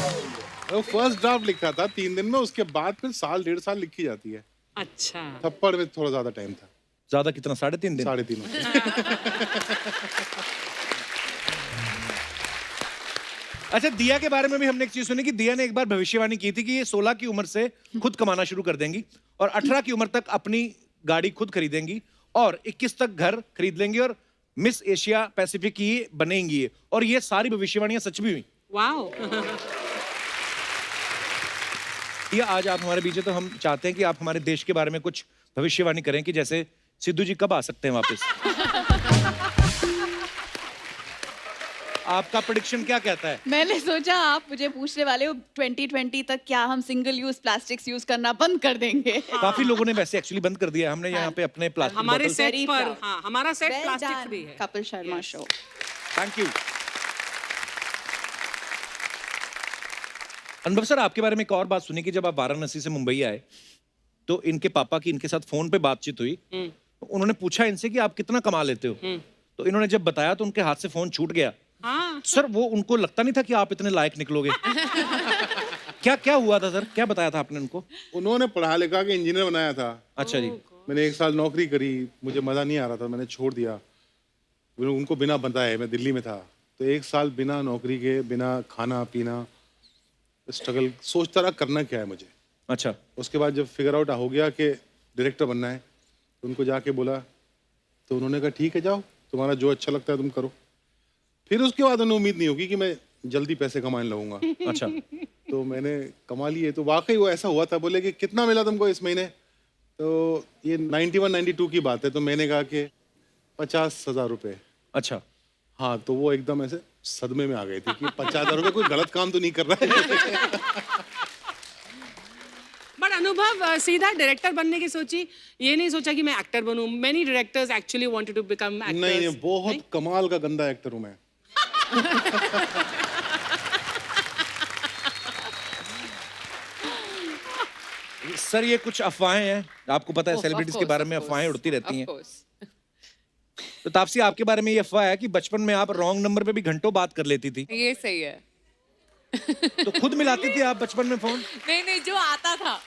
[SPEAKER 5] वो फर्स्ट ड्राफ्ट लिखा था 3 दिन में, उसके बाद फिर 1.5 साल लिखी जाती है।
[SPEAKER 7] अच्छा।
[SPEAKER 5] थप्पड़ में थोड़ा ज्यादा टाइम था।
[SPEAKER 1] ज्यादा कितना? 3.5 दिन?
[SPEAKER 5] 3.5।
[SPEAKER 1] अच्छा, दिया के बारे में भी हमने एक चीज सुनी कि दिया ने एक बार भविष्यवाणी की थी कि ये 16 की उम्र से खुद कमाना शुरू कर देंगी और 18 की उम्र तक अपनी गाड़ी खुद खरीदेंगी और 21 तक घर खरीद लेंगी और मिस एशिया पैसिफिक की बनेंगी ये। और ये सारी भविष्यवाणियां सच भी हुई।
[SPEAKER 7] वाओ।
[SPEAKER 1] दिया, आज आप हमारे बीच हैं तो हम चाहते हैं कि आप हमारे देश के बारे में कुछ भविष्यवाणी करें कि जैसे सिद्धू जी कब आ सकते हैं वापस? आपका प्रेडिक्शन क्या कहता है?
[SPEAKER 6] मैंने सोचा आप मुझे पूछने वाले हो 2020 तक क्या हम सिंगल यूज प्लास्टिक्स यूज करना बंद कर देंगे।
[SPEAKER 1] काफी लोगों ने वैसे एक्चुअली बंद कर दिया है। हमने यहाँ पे अपने प्लास्टिक
[SPEAKER 7] हमारे
[SPEAKER 1] बॉटल-
[SPEAKER 7] सेट
[SPEAKER 6] Very
[SPEAKER 7] पर,
[SPEAKER 6] proud.
[SPEAKER 7] हाँ, हमारा सेट प्लास्टिक फ्री है।
[SPEAKER 6] Kapil Sharma show.
[SPEAKER 1] Thank you. अनुभव सर, आपके बारे में एक और बात सुनी कि जब आप वाराणसी से मुंबई आए तो इनके पापा की इनके साथ फोन पे बातचीत हुई। तो उन्होंने पूछा इनसे कि आप कितना कमा लेते हो, तो इन्होंने जब बताया तो उनके हाथ से फोन छूट गया।
[SPEAKER 7] हाँ।
[SPEAKER 1] सर वो उनको लगता नहीं था कि आप इतने लायक निकलोगे। क्या क्या हुआ था सर? क्या बताया था आपने उनको?
[SPEAKER 5] उन्होंने पढ़ा लिखा के इंजीनियर बनाया था।
[SPEAKER 1] अच्छा जी।
[SPEAKER 5] मैंने 1 साल नौकरी करी, मुझे मजा नहीं आ रहा था, मैंने छोड़ दिया। उनको बिना बताए, मैं दिल्ली में था, तो 1 साल बिना नौकरी के, बिना खाना पीना, स्ट्रगल, सोचता रहा करना क्या है मुझे।
[SPEAKER 1] अच्छा।
[SPEAKER 5] उसके बाद जब फिगर आउट हो गया कि डायरेक्टर बनना है, तो उनको जाके बोला, तो उन्होंने कहा ठीक है जाओ, तुम्हारा जो अच्छा लगता है तुम करो। फिर उसके बाद उन्हें उम्मीद नहीं होगी कि मैं जल्दी पैसे कमाने लगूंगा।
[SPEAKER 1] अच्छा।
[SPEAKER 5] तो मैंने कमा लिए, तो वाकई वो ऐसा हुआ था। बोले कि कितना मिला तुमको इस महीने? तो ये 91-92 की बात है। तो मैंने कहा कि 50,000 रुपये।
[SPEAKER 1] अच्छा।
[SPEAKER 5] हाँ, तो वो एकदम ऐसे सदमे में आ गई थी कि 50,000 रुपये, कोई गलत काम तो नहीं कर रहा है।
[SPEAKER 7] बट अनुभव सीधा डायरेक्टर बनने की सोची, ये नहीं सोचा कि मैं एक्टर बनूं? Many directors actually wanted to become actors.
[SPEAKER 5] नहीं, बहुत कमाल का गंदा एक्टर हूँ मैं।
[SPEAKER 1] सर ये कुछ अफवाहें हैं, आपको पता है
[SPEAKER 2] Of
[SPEAKER 1] सेलिब्रिटीज के
[SPEAKER 2] course,
[SPEAKER 1] बारे
[SPEAKER 2] of
[SPEAKER 1] में
[SPEAKER 2] course,
[SPEAKER 1] अफवाहें उड़ती रहती
[SPEAKER 2] of
[SPEAKER 1] हैं।
[SPEAKER 2] course.
[SPEAKER 1] तो तापसी, आपके बारे में ये अफवाह है कि बचपन में आप रॉन्ग नंबर पे भी घंटों बात कर लेती थी।
[SPEAKER 2] ये सही है।
[SPEAKER 1] तो खुद मिलाती थी आप बचपन में फोन?
[SPEAKER 2] नहीं नहीं, जो आता था।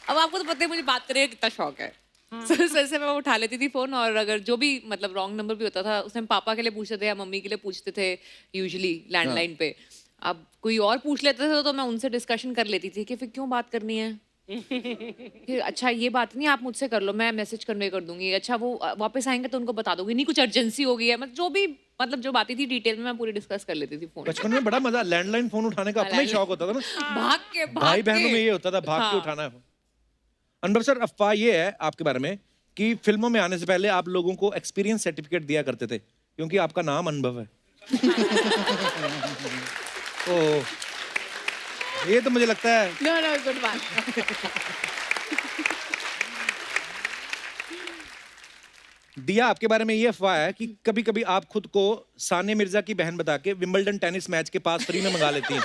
[SPEAKER 2] अब आपको तो पता है मुझे बात करने का कितना शौक है। सर से मैं उठा लेती थी फोन, और अगर जो भी मतलब रॉन्ग नंबर भी होता था उसमें पापा के लिए पूछते थे या मम्मी के लिए पूछते थे यूजुअली लैंडलाइन पे। अब कोई और पूछ लेते थे तो मैं उनसे डिस्कशन कर लेती थी कि फिर क्यों बात करनी है, फिर अच्छा ये बात नहीं, आप मुझसे कर लो, मैं मैसेज कन्वे कर दूंगी। अच्छा वो वापस आएंगे तो उनको बता दूंगी, नहीं कुछ अर्जेंसी हो गई है, मतलब जो भी, मतलब जो बातें थी डिटेल में मैं पूरी डिस्कस कर लेती थी फोन।
[SPEAKER 1] बचपन में बड़ा मजा, लैंडलाइन फोन उठाने का अपना ही शौक होता था ना,
[SPEAKER 2] भाग के
[SPEAKER 1] भाई बहनों में ये होता था, भाग के
[SPEAKER 2] हाँ।
[SPEAKER 1] उठाना है। अनुभव सर, अफवाह ये है आपके बारे में कि फिल्मों में आने से पहले आप लोगों को एक्सपीरियंस सर्टिफिकेट दिया करते थे, क्योंकि आपका नाम अनुभव है। तो ये तो मुझे लगता है
[SPEAKER 6] नो गुड वन।
[SPEAKER 1] दिया, आपके बारे में ये अफवाह है कि कभी कभी आप खुद को सानिया मिर्जा की बहन बता के विंबलडन टेनिस मैच के पास फ्री में मंगा लेती हैं।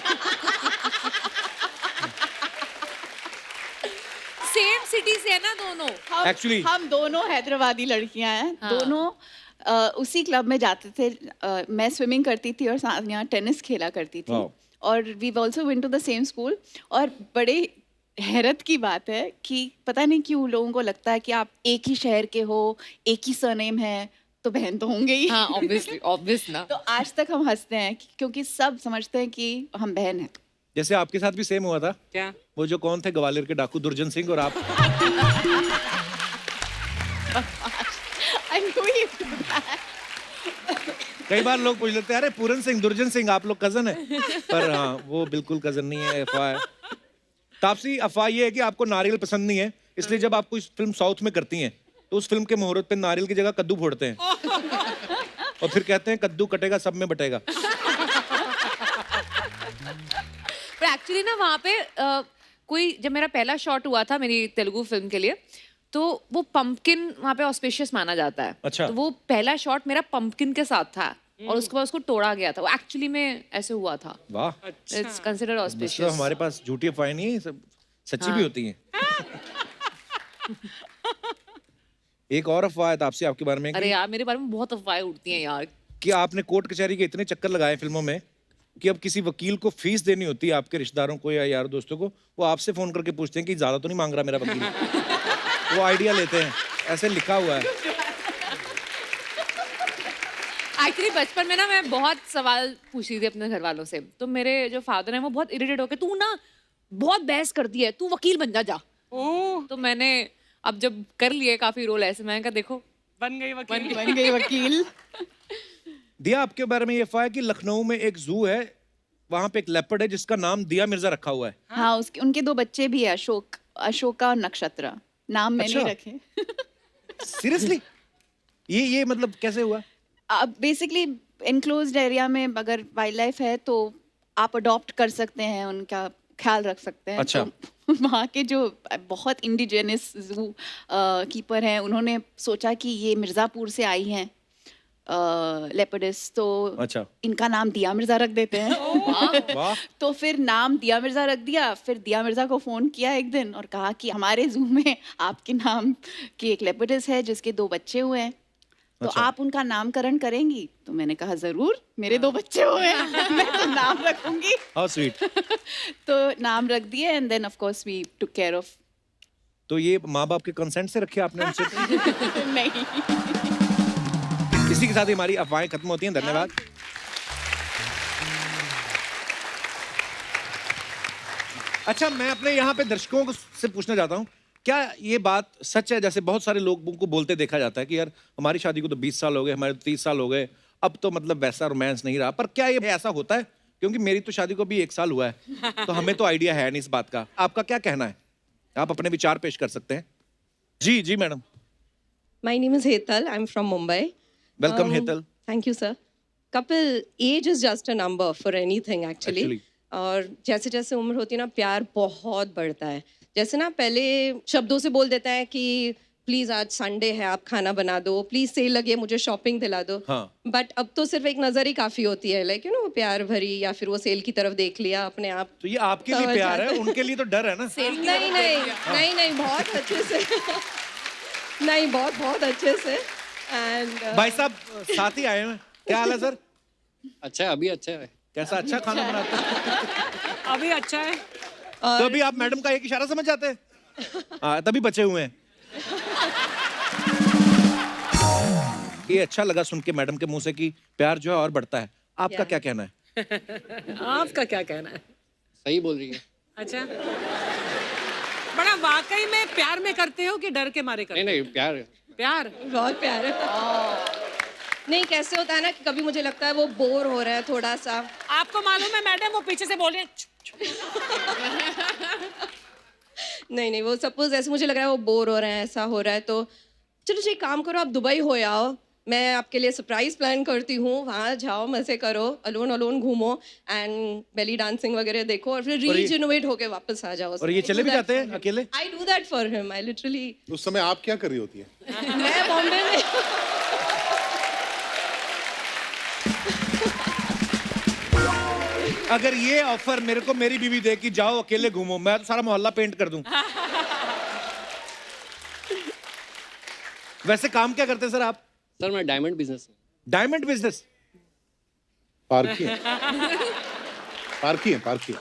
[SPEAKER 2] सेम सिटी से है ना दोनों।
[SPEAKER 1] Actually-
[SPEAKER 6] हम दोनों हैदराबादी लड़कियां हैं।
[SPEAKER 2] हाँ।
[SPEAKER 6] दोनों उसी क्लब में जाते थे। मैं स्विमिंग करती थी और सानिया टेनिस खेला करती थी।
[SPEAKER 1] Wow.
[SPEAKER 6] और we also went to the same school. और बड़े हैरत की बात है कि पता नहीं क्यों लोगों को लगता है कि आप एक ही शहर के हो, एक ही सरनेम है, तो बहन तो होंगे ही।
[SPEAKER 2] हाँ ऑब्वियसली, ऑब्वियस ना।
[SPEAKER 6] तो आज तक हम हंसते हैं क्योंकि सब समझते हैं कि हम बहन हैं।
[SPEAKER 1] जैसे आपके साथ भी सेम हुआ था,
[SPEAKER 7] क्या?
[SPEAKER 1] वो जो कौन थे ग्वालियर के डाकू दुर्जन सिंह और आप।
[SPEAKER 6] I knew you would do that.
[SPEAKER 1] कई बार लोग पूछ लेते हैं, अरे पूरन सिंह दुर्जन सिंह आप लोग कजन है, पर हाँ वो बिल्कुल कजन नहीं है, अफवाह है। तापसी, अफवाह ये है कि आपको नारियल पसंद नहीं है, इसलिए जब आप कोई फिल्म साउथ में करती हैं तो उस फिल्म के मुहूर्त पे नारियल की जगह कद्दू फोड़ते हैं और फिर कहते हैं कद्दू कटेगा सब में बटेगा।
[SPEAKER 2] पर एक्चुअली ना वहाँ पे कोई, जब मेरा पहला शॉट हुआ था मेरी तेलुगु फिल्म के लिए, तो वो पंपकिन वहाँ पे ऑस्पिशियस माना जाता है।
[SPEAKER 1] अच्छा।
[SPEAKER 2] तो वो पहला शॉट मेरा पंपकिन के साथ था और उसके बाद उसको तोड़ा गया था। वो एक्चुअली में ऐसे हुआ था।
[SPEAKER 1] वाह,
[SPEAKER 2] इट्स कंसिडर्ड
[SPEAKER 1] मतलब
[SPEAKER 2] ऑस्पिशियस।
[SPEAKER 1] हमारे पास झूठी अफवाहें नहीं है, सब सच्ची भी होती हैं। एक और अफवाह है तापसी आपके बारे में
[SPEAKER 2] अरे यार मेरे बारे में बहुत अफवाहें उड़ती हैं यार।
[SPEAKER 1] कि आपने कोर्ट कचहरी के इतने चक्कर लगाए फिल्मों में कि अब किसी वकील को फीस देनी होती है आपके रिश्तेदारों को या यार दोस्तों को, वो आपसे फोन करके पूछते हैं कि ज्यादा तो नहीं मांग रहा मेरा वकील। वो आइडिया लेते हैं, ऐसे लिखा हुआ है।
[SPEAKER 2] एक्चुअली बचपन में ना मैं बहुत सवाल पूछती थी अपने घर वालों से, तो मेरे जो फादर हैं वो बहुत इरिटेट होके, तू ना बहुत बहस करती है, तू वकील बन जा। तो मैंने अब जब कर लिए काफी रोल ऐसे, मैंने कहा देखो
[SPEAKER 7] बन गई वकील।
[SPEAKER 6] बन गई वकील।
[SPEAKER 1] दिया, आपके बारे में ये अफवाह है कि लखनऊ में एक जू है, वहां पे एक लेपर्ड है जिसका नाम दिया मिर्जा रखा हुआ है।
[SPEAKER 6] हाँ, उसके उनके 2 बच्चे भी है, अशोका और नक्षत्र। नाम मैंने
[SPEAKER 1] अच्छा।
[SPEAKER 6] रखे।
[SPEAKER 1] सीरियसली? ये मतलब कैसे हुआ?
[SPEAKER 6] अब बेसिकली इनक्लोज्ड एरिया में अगर वाइल्ड लाइफ है तो आप अडॉप्ट कर सकते हैं, उनका ख्याल रख सकते हैं।
[SPEAKER 1] अच्छा।
[SPEAKER 6] तो वहाँ के जो बहुत इंडिजिनस जू कीपर हैं, उन्होंने सोचा कि ये मिर्ज़ापुर से आई हैं लेपर्डिस, तो
[SPEAKER 1] अच्छा।
[SPEAKER 6] इनका नाम दिया मिर्जा रख देते हैं।
[SPEAKER 1] वाह।
[SPEAKER 6] तो फिर नाम दिया मिर्जा रख दिया। फिर दिया मिर्जा को फोन किया एक दिन और कहा कि हमारे जू में आपके नाम की एक लेपर्डिस है जिसके 2 बच्चे हुए हैं, तो
[SPEAKER 1] अच्छा।
[SPEAKER 6] आप उनका नामकरण करेंगी? तो मैंने कहा जरूर, मेरे 2 बच्चे हुए हैं, मैं तो नाम रखूंगी।
[SPEAKER 1] How sweet.
[SPEAKER 6] तो नाम रख दिए and then of course we took care of.
[SPEAKER 1] तो ये माँ बाप के कंसेंट से रखे आपने उनसे?
[SPEAKER 6] नहीं।
[SPEAKER 1] इसी के साथ ही हमारी अफवाहें खत्म होती हैं। धन्यवाद। अच्छा, मैं अपने यहाँ पे दर्शकों से पूछना चाहता हूँ, क्या ये बात सच है, जैसे बहुत सारे लोगों को बोलते देखा जाता है कि यार हमारी शादी को तो 20 साल हो गए, हमारे तो 30 साल हो गए, अब तो मतलब वैसा रोमांस नहीं रहा, पर क्या ये ऐसा होता है? क्योंकि मेरी तो शादी को भी 1 साल हुआ है, तो हमें तो आइडिया है नहीं इस बात का। आपका क्या कहना है? आप अपने विचार पेश कर सकते हैं। जी जी madam.
[SPEAKER 9] My name is Hetal. I'm from Mumbai.
[SPEAKER 1] Welcome Hetal.
[SPEAKER 9] Thank you, sir. Kapil, age is just a number for anything actually.
[SPEAKER 1] Actually.
[SPEAKER 9] और जैसे जैसे उम्र होती है ना, प्यार बहुत बढ़ता है। जैसे ना पहले शब्दों से बोल देता है कि प्लीज आज संडे है, आप खाना बना दो, प्लीज सेल लगे मुझे शॉपिंग दिला दो।
[SPEAKER 1] हाँ।
[SPEAKER 9] बट अब तो सिर्फ एक नजर ही काफी होती है, लाइक यू नो प्यार भरी, या फिर वो सेल की तरफ देख लिया अपने आप।
[SPEAKER 1] तो ये आपके लिए
[SPEAKER 9] समझ
[SPEAKER 1] प्यार है,
[SPEAKER 9] आते।
[SPEAKER 1] उनके लिए तो डर है ना।
[SPEAKER 9] नहीं नहीं नहीं नहीं, बहुत अच्छे से नहीं, बहुत बहुत अच्छे से। एंड
[SPEAKER 1] भाई साहब साथ ही आए हैं। क्या हाल है सर?
[SPEAKER 10] अच्छा है, अभी अच्छा है।
[SPEAKER 1] कैसा? अच्छा खाना बनाते हैं?
[SPEAKER 7] अभी अच्छा है।
[SPEAKER 1] तो अभी आप मैडम का एक इशारा समझ जाते हैं? हाँ, तभी बचे हुए हैं। ये अच्छा लगा सुन के मैडम के मुंह से कि प्यार जो है और बढ़ता है। आपका क्या कहना है?
[SPEAKER 7] आपका क्या कहना है?
[SPEAKER 10] सही बोल रही है।
[SPEAKER 7] अच्छा, बड़ा वाकई में प्यार में करते हो कि डर के मारे करते
[SPEAKER 10] नहीं
[SPEAKER 7] हो?
[SPEAKER 10] नहीं प्यार
[SPEAKER 7] प्यार
[SPEAKER 9] बहुत प्यार है। नहीं, कैसे होता है ना कि कभी मुझे लगता है वो बोर हो रहा है थोड़ा सा।
[SPEAKER 7] आपको मालूम है मैडम वो पीछे से बोल रहे हैं
[SPEAKER 9] नहीं नहीं, वो सपोज ऐसे मुझे लग रहा है वो बोर हो रहे हैं, ऐसा हो रहा है, तो चलो जी काम करो, आप दुबई हो आओ, मैं आपके लिए सरप्राइज प्लान करती हूँ, वहाँ जाओ, मजे करो, अलोन अलोन घूमो एंड बेली डांसिंग वगैरह देखो और फिर रीजनरेट होके वापस आ जाओ।
[SPEAKER 1] और ये चले भी जाते हैं अकेले?
[SPEAKER 9] I do that for him, I literally.
[SPEAKER 5] उस समय आप क्या कर रही होती है?
[SPEAKER 9] मैं बॉम्बे में
[SPEAKER 1] अगर ये ऑफर मेरे को मेरी बीवी दे कि जाओ अकेले घूमो, मैं तो सारा मोहल्ला पेंट कर दूं। वैसे काम क्या करते हैं सर आप?
[SPEAKER 10] सर मैं डायमंड बिजनेस में।
[SPEAKER 1] Diamond business?
[SPEAKER 5] पारखी है, पारखी है, पारखी है।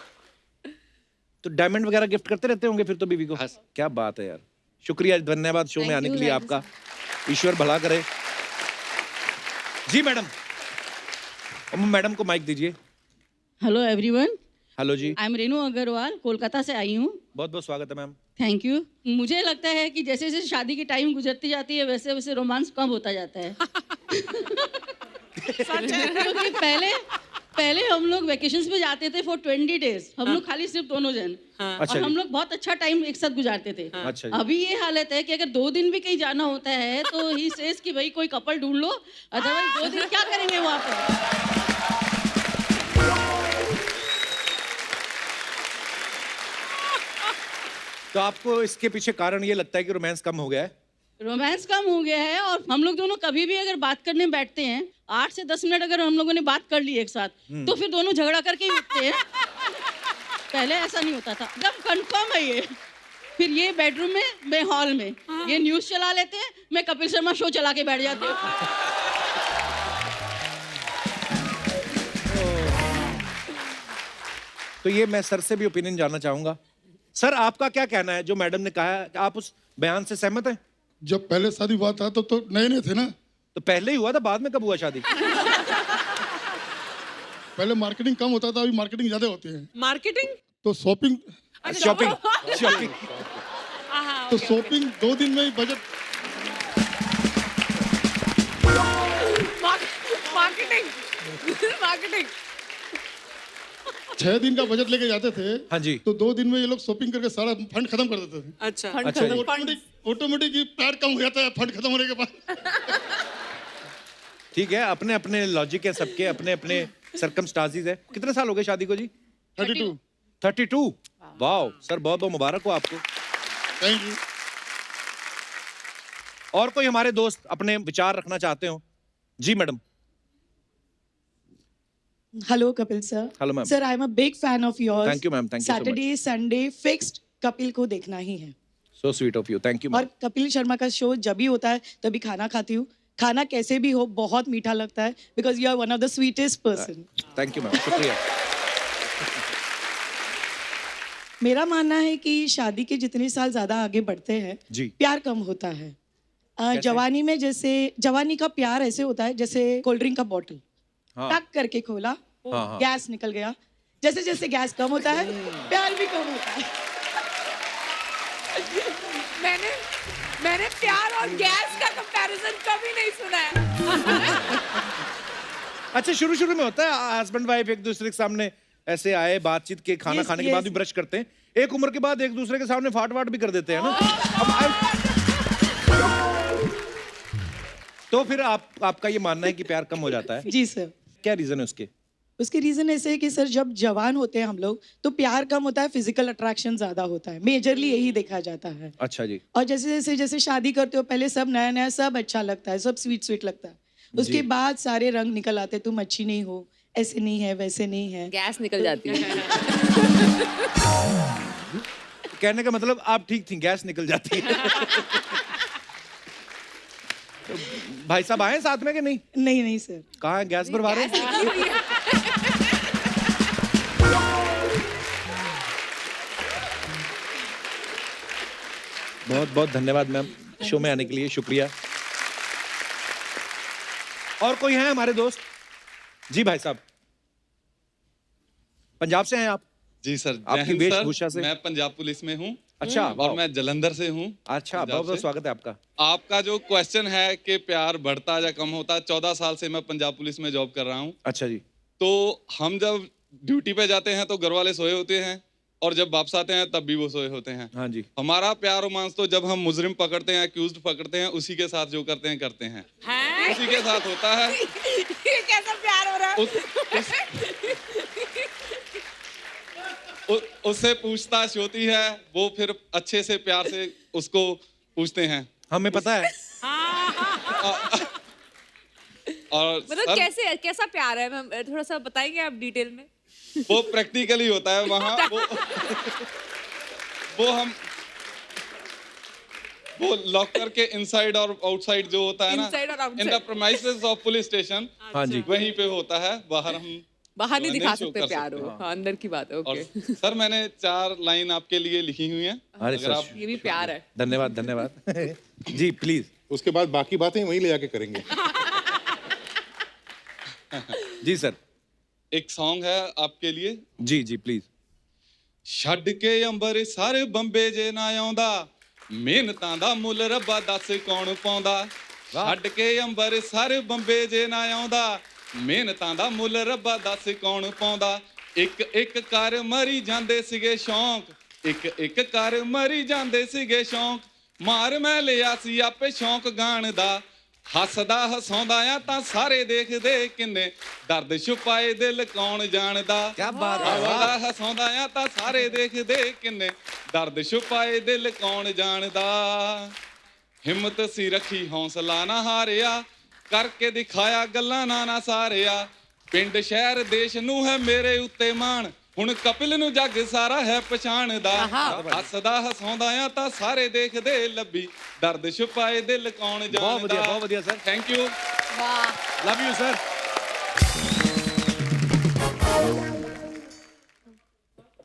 [SPEAKER 1] तो डायमंड वगैरह गिफ्ट करते रहते होंगे फिर तो बीवी को?
[SPEAKER 10] हाँ सर।
[SPEAKER 1] क्या बात है यार, शुक्रिया, धन्यवाद शो में आने के लिए आपका, ईश्वर भला करे। जी मैडम, मैडम को माइक दीजिए।
[SPEAKER 11] हेलो एवरीवन,
[SPEAKER 1] हेलो जी,
[SPEAKER 11] आई एम रेनू अग्रवाल, कोलकाता से आई हूँ।
[SPEAKER 1] बहुत बहुत स्वागत है मैम।
[SPEAKER 11] Thank you. मुझे लगता है कि जैसे जैसे शादी की टाइम गुजरती जाती है वैसे वैसे रोमांस कम होता जाता है। क्योंकि पहले हम लोग वेकेशंस पे जाते थे फॉर 20 डेज, हम लोग खाली सिर्फ दोनों जन,
[SPEAKER 1] अच्छा
[SPEAKER 11] और
[SPEAKER 1] जी।
[SPEAKER 11] हम लोग बहुत अच्छा टाइम एक साथ गुजारते थे।
[SPEAKER 1] अच्छा जी।
[SPEAKER 11] अभी ये हालत है कि अगर 2 दिन भी कहीं जाना होता है तो ही सेज कि भाई कोई कपल ढूंढ लो, अदरवाइज 2 दिन क्या करेंगे वहाँ पर।
[SPEAKER 1] तो आपको इसके पीछे कारण ये लगता है कि रोमांस कम हो गया है?
[SPEAKER 11] रोमांस कम हो गया है, और हम लोग दोनों कभी भी अगर बात करने बैठते हैं 8 से 10 मिनट अगर हम लोगों ने बात कर ली एक साथ तो फिर दोनों झगड़ा करके ही उठते हैं। पहले ऐसा नहीं होता था, एकदम कंफर्म है ये। फिर ये बेडरूम में, मैं हॉल में, ये न्यूज चला लेते हैं, मैं कपिल शर्मा शो चला के बैठ जाती हूँ।
[SPEAKER 1] तो ये मैं सर से भी ओपिनियन जानना चाहूंगा। सर आपका क्या कहना है जो मैडम ने कहा है, आप उस बयान से सहमत हैं?
[SPEAKER 12] जब पहले शादी हुआ था तो नए नए थे ना,
[SPEAKER 1] तो पहले ही हुआ था, बाद में कब हुआ शादी?
[SPEAKER 12] पहले मार्केटिंग कम होता था, अभी मार्केटिंग ज्यादा होती है।
[SPEAKER 7] मार्केटिंग
[SPEAKER 12] तो शॉपिंग
[SPEAKER 1] शॉपिंग शॉपिंग
[SPEAKER 12] तो शॉपिंग 2 दिन में ही बजट।
[SPEAKER 7] मार्केटिंग मार्केटिंग
[SPEAKER 12] 6 दिन का बजट लेके जाते थे।
[SPEAKER 1] हाँ जी।
[SPEAKER 12] तो 2 दिन में ये लोग शॉपिंग करके सारा फंड खत्म कर देते थे।
[SPEAKER 7] अच्छा
[SPEAKER 1] अच्छा जी।
[SPEAKER 12] ऑटोमेटिक प्यार कम हो जाता है फंड खत्म होने के बाद।
[SPEAKER 1] ठीक है, अपने अपने लॉजिक है, सबके अपने अपने सर्कमस्टांसेस है। कितने साल हो गए शादी को जी?
[SPEAKER 12] 32।
[SPEAKER 1] 32। वाह सर, बहुत बहुत मुबारक हो आपको।
[SPEAKER 12] Thank you.
[SPEAKER 1] और कोई हमारे दोस्त अपने विचार रखना चाहते हो? जी madam.
[SPEAKER 13] Hello, Kapil sir.
[SPEAKER 1] Hello, ma'am.
[SPEAKER 13] Sir, I'm a big fan of yours.
[SPEAKER 1] Thank you, ma'am. Thank you so much.
[SPEAKER 13] Saturday, Sunday, fixed Kapil को देखना ही है।
[SPEAKER 1] So sweet of you. Thank you,
[SPEAKER 13] और
[SPEAKER 1] ma'am.
[SPEAKER 13] कपिल शर्मा का शो जब भी होता है तभी खाना खाती हूँ। खाना कैसे भी हो बहुत मीठा लगता है, because you are one of the sweetest person.
[SPEAKER 1] Thank you, ma'am. शुक्रिया।
[SPEAKER 13] मेरा मानना है कि शादी के जितने साल ज्यादा आगे बढ़ते हैं
[SPEAKER 1] जी।
[SPEAKER 13] प्यार कम होता है। जवानी में जैसे जवानी का प्यार ऐसे होता है जैसे कोल्ड ड्रिंक का बॉटल
[SPEAKER 1] हाँ।
[SPEAKER 13] टक करके खोला,
[SPEAKER 1] हाँ।
[SPEAKER 13] गैस निकल गया। जैसे जैसे गैस कम होता है प्यार भी कम होता है।
[SPEAKER 2] मैंने प्यार और गैस का कंपैरिजन कभी नहीं सुना है।
[SPEAKER 1] अच्छा, शुरू शुरू में होता है हस्बैंड वाइफ एक दूसरे के सामने ऐसे आए, बातचीत के, खाना
[SPEAKER 13] Yes,
[SPEAKER 1] खाने के बाद भी
[SPEAKER 13] yes.
[SPEAKER 1] ब्रश करते हैं। एक उम्र के बाद एक दूसरे के सामने फाट वाट भी कर देते हैं ना। तो फिर आपका ये मानना है कि प्यार कम हो जाता है?
[SPEAKER 13] जी सर।
[SPEAKER 1] क्या रीजन है उसके?
[SPEAKER 13] उसके रीजन ऐसे है कि सर जब जवान होते हैं हम लोग तो प्यार कम होता है, फिजिकल अट्रैक्शन ज्यादा होता है, मेजरली यही देखा जाता है।
[SPEAKER 1] अच्छा जी।
[SPEAKER 13] और जैसे जैसे शादी करते हो पहले सब नया नया, सब अच्छा लगता है, सब स्वीट स्वीट लगता है। उसके बाद सारे रंग निकल आते, तुम अच्छी नहीं हो, ऐसे नहीं है, वैसे नहीं है,
[SPEAKER 2] गैस निकल जाती है।
[SPEAKER 1] कहने का मतलब आप ठीक थी, गैस निकल जाती है। तो भाई साहब आए साथ में कि नहीं?
[SPEAKER 13] नहीं सर।
[SPEAKER 1] कहाँ है, गैस भरवा रहे हैं? बहुत बहुत धन्यवाद मैम, शो में आने के लिए शुक्रिया। और कोई है हमारे दोस्त? जी भाई साहब, पंजाब से हैं आप?
[SPEAKER 10] जी सर, जय
[SPEAKER 1] आपकी
[SPEAKER 10] हिंद सर।
[SPEAKER 1] वेशभूषा से
[SPEAKER 10] मैं पंजाब पुलिस में हूँ।
[SPEAKER 1] अच्छा,
[SPEAKER 10] और
[SPEAKER 1] वाह।
[SPEAKER 10] मैं जलंधर से हूँ।
[SPEAKER 1] अच्छा,
[SPEAKER 10] पंजाब
[SPEAKER 1] बहुत बहुत
[SPEAKER 10] से।
[SPEAKER 1] स्वागत है आपका।
[SPEAKER 10] आपका जो क्वेश्चन है कि प्यार बढ़ता या कम होता, 14 साल से मैं पंजाब पुलिस में जॉब कर रहा हूँ।
[SPEAKER 1] अच्छा जी।
[SPEAKER 10] तो हम जब ड्यूटी पे जाते हैं तो घर वाले सोए होते हैं, और जब वापस आते हैं तब भी वो सोए होते हैं।
[SPEAKER 1] हाँ जी।
[SPEAKER 10] हमारा प्यार रोमांस तो जब हम मुजरिम पकड़ते हैं, अक्यूज्ड पकड़ते हैं, उसी के साथ जो करते हैं उसी के साथ होता है।
[SPEAKER 2] ये कैसा प्यार हो रहा है?
[SPEAKER 10] उससे पूछताछ होती है, वो फिर अच्छे से प्यार से उसको पूछते हैं।
[SPEAKER 1] हमें पता है।
[SPEAKER 10] और
[SPEAKER 2] मतलब
[SPEAKER 10] सर,
[SPEAKER 2] कैसा प्यार है? मैं थोड़ा सा बताएंगे आप डिटेल में?
[SPEAKER 10] वो प्रैक्टिकली होता है वहाँ। वो लॉकर के इनसाइड और आउटसाइड जो होता है ना,
[SPEAKER 2] Inside और outside।
[SPEAKER 10] In the premises of police station,
[SPEAKER 1] हाँ जी।
[SPEAKER 10] वहीं पे होता है। बाहर हम
[SPEAKER 2] बाहर नहीं दिखा
[SPEAKER 10] show
[SPEAKER 2] सकते
[SPEAKER 10] कर
[SPEAKER 2] प्यार
[SPEAKER 10] सकते
[SPEAKER 2] हो।
[SPEAKER 10] हैं।
[SPEAKER 2] हाँ, अंदर की बात है।
[SPEAKER 10] और
[SPEAKER 2] ओके।
[SPEAKER 10] सर, मैंने 4 लाइन आपके लिए लिखी हुई हैं।
[SPEAKER 1] अरे
[SPEAKER 10] अगर
[SPEAKER 1] सर,
[SPEAKER 10] आप
[SPEAKER 2] ये भी प्यार है।
[SPEAKER 1] धन्यवाद धन्यवाद। जी प्लीज।
[SPEAKER 5] उसके बाद बाकी बातें वहीं ले जाके करेंगे।
[SPEAKER 1] जी सर।
[SPEAKER 10] एक सॉन्ग है आपके लिए।
[SPEAKER 1] जी जी प्लीज।
[SPEAKER 10] ਛੱਡ ਕੇ ਅੰਬਰਸਰ ਬੰਬੇ ਜੇ ਨਾ ਆਉਂਦਾ, ਮਿਹਨਤਾਂ ਦਾ ਮੁੱਲ ਰੱਬਾ ਦੱਸ ਕੌਣ ਪਾਉਂਦਾ। ਛੱਡ ਕੇ ਅੰਬਰਸਰ ਬੰਬੇ ਜੇ ਨਾ ਆਉਂਦਾ, ਮਿਹਨਤਾਂ ਦਾ ਮੁੱਲ ਰੱਬਾ ਦੱਸ ਕੌਣ ਪਾਉਂਦਾ। ਇੱਕ ਇੱਕ ਕਰ ਮਰੀ ਜਾਂਦੇ ਸੀਗੇ ਸ਼ੌਂਕ, ਇੱਕ ਇੱਕ ਕਰ ਮਰੀ ਜਾਂਦੇ ਸੀਗੇ ਸ਼ੌਂਕ। ਮਾਰ ਮੈਂ ਲਿਆ ਸੀ ਆਪੇ ਸ਼ੌਂਕ ਗਾਣ ਦਾ, ਹੱਸਦਾ ਹਸਾਉਂਦਾ ਆ ਤਾਂ ਸਾਰੇ ਦੇਖਦੇ ਕਿੰਨੇ, ਦਰਦ ਛੁਪਾਏ ਦਿਲ ਕੌਣ ਜਾਣਦਾ।
[SPEAKER 1] क्या बात है।
[SPEAKER 10] ਹੱਸਦਾ ਹਸਾਉਂਦਾ ਆ ਤਾਂ ਸਾਰੇ ਦੇਖਦੇ ਕਿੰਨੇ, ਦਰਦ ਛੁਪਾਏ ਦਿਲ ਕੌਣ ਜਾਣਦਾ। ਹਿੰਮਤ ਸੀ ਰੱਖੀ ਹੌਸਲਾ ਨਾ ਹਾਰਿਆ, ਕਰਕੇ ਦਿਖਾਇਆ ਗੱਲਾਂ ਨਾ ਸਾਰਿਆ। ਪਿੰਡ ਸ਼ਹਿਰ ਦੇਸ਼ ਨੂੰ ਹੈ ਮੇਰੇ ਉੱਤੇ ਮਾਣ, ਹੁਣ ਕਪਿਲ ਨੂੰ ਜੱਗ ਸਾਰਾ ਹੈ ਪਛਾਣਦਾ। ਹੱਸਦਾ ਹਸਾਉਂਦਾ ਆ ਤਾਂ ਸਾਰੇ ਦੇਖਦੇ ਲੱਭੀ, ਦਰਦ ਛੁਪਾਏ ਦਿਲ ਕੌਣ ਜਾਣਦਾ।
[SPEAKER 1] बहुत बढ़िया सर।
[SPEAKER 10] Thank you.
[SPEAKER 2] वाह।
[SPEAKER 1] Love you sir.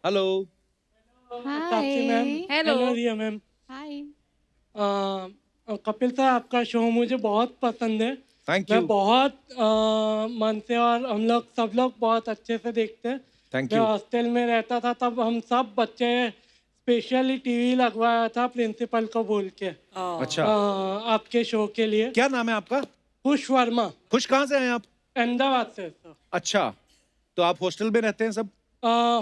[SPEAKER 1] Hello.
[SPEAKER 13] Tapti ma'am,
[SPEAKER 2] hello.
[SPEAKER 13] Riya ma'am.
[SPEAKER 8] Hi.
[SPEAKER 13] Kapil sir, आपका शो मुझे बहुत पसंद है।
[SPEAKER 1] थैंक
[SPEAKER 13] मैं
[SPEAKER 1] यू।
[SPEAKER 13] बहुत मन से, और हम लोग सब लोग बहुत अच्छे से देखते हैं।
[SPEAKER 1] थैंक
[SPEAKER 13] मैं
[SPEAKER 1] यू।
[SPEAKER 13] हॉस्टल में रहता था, तब हम सब बच्चे स्पेशली टीवी लगवाया था प्रिंसिपल को बोल के,
[SPEAKER 1] अच्छा,
[SPEAKER 13] आपके शो के लिए।
[SPEAKER 1] क्या नाम है आपका?
[SPEAKER 13] खुश वर्मा,
[SPEAKER 1] खुश कहाँ से हैं आप?
[SPEAKER 13] अहमदाबाद से सर।
[SPEAKER 1] अच्छा, तो आप हॉस्टल में रहते हैं सब?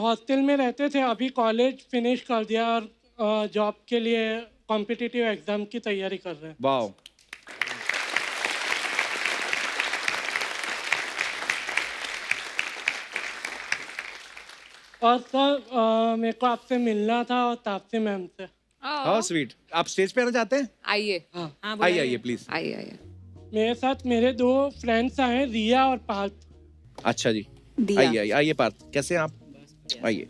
[SPEAKER 13] हॉस्टल में रहते थे, अभी कॉलेज फिनिश कर दिया और जॉब के लिए कॉम्पिटिटिव एग्जाम की तैयारी कर रहे हैं।
[SPEAKER 1] वाओ।
[SPEAKER 13] और सर, मेरे को आपसे मिलना था, और ताप्ती मैम से।
[SPEAKER 1] How sweet. आप स्टेज पे आना चाहते हैं?
[SPEAKER 2] आइए।
[SPEAKER 1] आइए आइए प्लीज।
[SPEAKER 2] आइए आइए।
[SPEAKER 13] मेरे साथ मेरे 2 फ्रेंड्स आए, रिया और पार्थ।
[SPEAKER 1] अच्छा जी।
[SPEAKER 8] दिया।
[SPEAKER 1] आइए आइए आइए पार्थ, कैसे हैं आप? आइए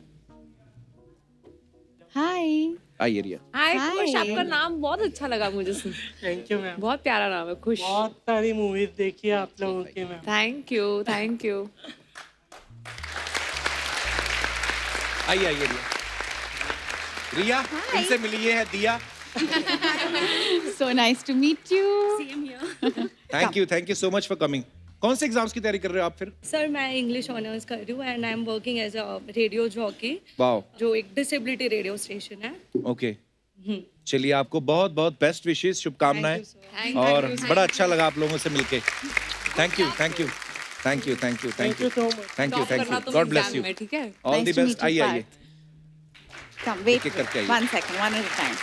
[SPEAKER 8] हाय।
[SPEAKER 1] आइए रिया।
[SPEAKER 2] हाय
[SPEAKER 8] Hi।
[SPEAKER 2] खुश, आपका नाम बहुत अच्छा लगा मुझे सुन।
[SPEAKER 13] Thank you ma'am.
[SPEAKER 2] बहुत प्यारा नाम है खुश।
[SPEAKER 13] बहुत सारी मूवीज देखी है आप लोगों की ma'am.
[SPEAKER 2] Thank you thank you.
[SPEAKER 1] आइए आइए रिया। रिया, इनसे मिलिए है दिया।
[SPEAKER 8] So nice to meet you.
[SPEAKER 1] Thank you so much for coming. कौन से एग्जाम्स की तैयारी कर रहे हो आप फिर?
[SPEAKER 11] सर, मैं इंग्लिश ऑनर्स कर रही हूँ and I am working as a radio jockey,
[SPEAKER 1] wow.
[SPEAKER 11] जो एक डिसेबिलिटी रेडियो स्टेशन है।
[SPEAKER 1] ओके, चलिए आपको बहुत बहुत बेस्ट विशेष, शुभकामनाएं।
[SPEAKER 2] Thank
[SPEAKER 1] और
[SPEAKER 2] you,
[SPEAKER 1] बड़ा अच्छा लगा आप लोगों से मिलके। Thank you thank you thank you thank you
[SPEAKER 13] thank you so much.
[SPEAKER 1] Thank you
[SPEAKER 2] top करना तुम
[SPEAKER 1] गॉड ब्लेस
[SPEAKER 2] एग्जाम
[SPEAKER 1] यू।
[SPEAKER 2] में, ठीक है?
[SPEAKER 1] All the
[SPEAKER 8] Nice to
[SPEAKER 1] best.
[SPEAKER 8] meet you,
[SPEAKER 1] आइए आइए।
[SPEAKER 8] Come, wait.
[SPEAKER 1] एक-एक करके आइए।
[SPEAKER 8] 1 second, one at a time.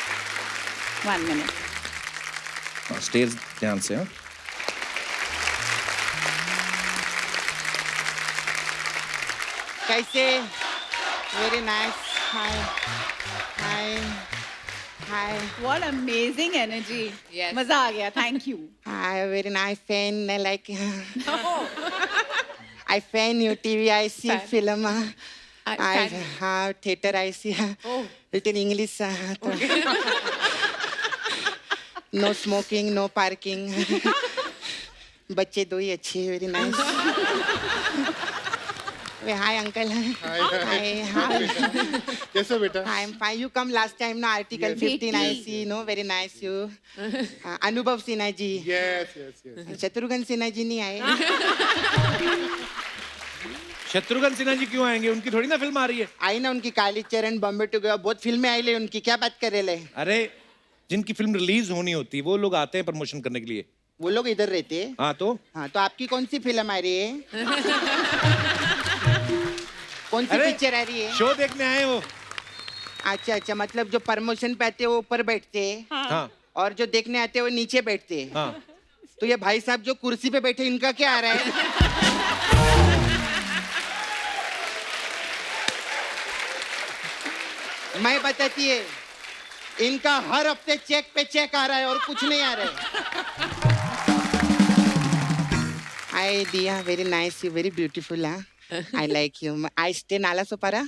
[SPEAKER 8] 1 minute.
[SPEAKER 1] Stage ध्यान से। हाँ,
[SPEAKER 14] कैसे? Very nice. Hi hi hi
[SPEAKER 8] What amazing energy.
[SPEAKER 2] Yes.
[SPEAKER 8] मजा आ गया. Thank you.
[SPEAKER 14] Hi, very nice fan, like I fan you TV, I see
[SPEAKER 2] Fan.
[SPEAKER 14] Film, I
[SPEAKER 2] fan.
[SPEAKER 14] हाँ theatre, I see little English, no smoking, no parking, बच्चे 2 ही अच्छे हैं, very nice. Hi uncle. Hi hi.
[SPEAKER 5] कैसे बेटा?
[SPEAKER 14] I'm fine. You come last time, no? Article 15, I see. No, very nice. You. अनुभव Sinha ji.
[SPEAKER 5] Yes.
[SPEAKER 14] Shatrughan Sinha ji नहीं आए।
[SPEAKER 1] शत्रुघ्न सिन्हा जी क्यों आएंगे? उनकी थोड़ी ना फिल्म आ रही है।
[SPEAKER 14] आई ना उनकी कालीचरण, बॉम्बे टू गया, बहुत फिल्में आई ले उनकी, क्या बात कर रहे ले?
[SPEAKER 1] अरे जिनकी फिल्म रिलीज होनी होती है वो लोग आते हैं प्रमोशन करने के लिए।
[SPEAKER 14] वो लोग इधर रहते हैं।
[SPEAKER 1] हाँ तो
[SPEAKER 14] आपकी कौन सी फिल्म आ रही है? कौन सी पिक्चर आ रही है?
[SPEAKER 1] शो देखने आए वो।
[SPEAKER 14] अच्छा अच्छा, मतलब जो प्रमोशन पे आते हैं वो ऊपर बैठते हैं,
[SPEAKER 1] हाँ।
[SPEAKER 14] और जो देखने आते हैं वो नीचे बैठते हैं।
[SPEAKER 1] हाँ।
[SPEAKER 14] तो ये भाई साहब जो कुर्सी पे बैठे इनका क्या आ रहा है? मैं बताती है, इनका हर हफ्ते चेक पे चेक आ रहा है और कुछ नहीं आ रहा है। आई दिया, very nice, you very beautiful. I like you. I stay Nala Sopara.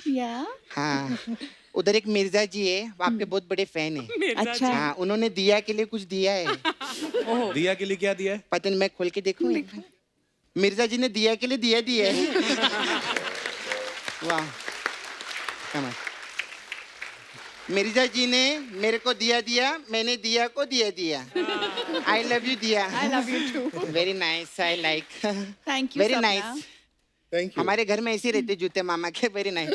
[SPEAKER 14] हाँ, उधर एक मिर्जा जी है, वो आपके बहुत बड़े फैन है।
[SPEAKER 8] अच्छा।
[SPEAKER 14] हाँ, उन्होंने दिया के लिए कुछ दिया है।
[SPEAKER 1] दिया के लिए क्या दिया है?
[SPEAKER 14] पता नहीं, मैं खोल के देखूं। मिर्जा जी ने दिया के लिए दिया है। वाह, कमाल। मिर्जा जी ने मेरे को दिया, मैंने दिया को दिया। I love you Diya.
[SPEAKER 8] I love you too.
[SPEAKER 14] Very nice, I like.
[SPEAKER 8] Thank you.
[SPEAKER 14] Very nice.
[SPEAKER 5] Thank you.
[SPEAKER 14] हमारे घर में ऐसे ही रहते जूते मामा के। Very nice.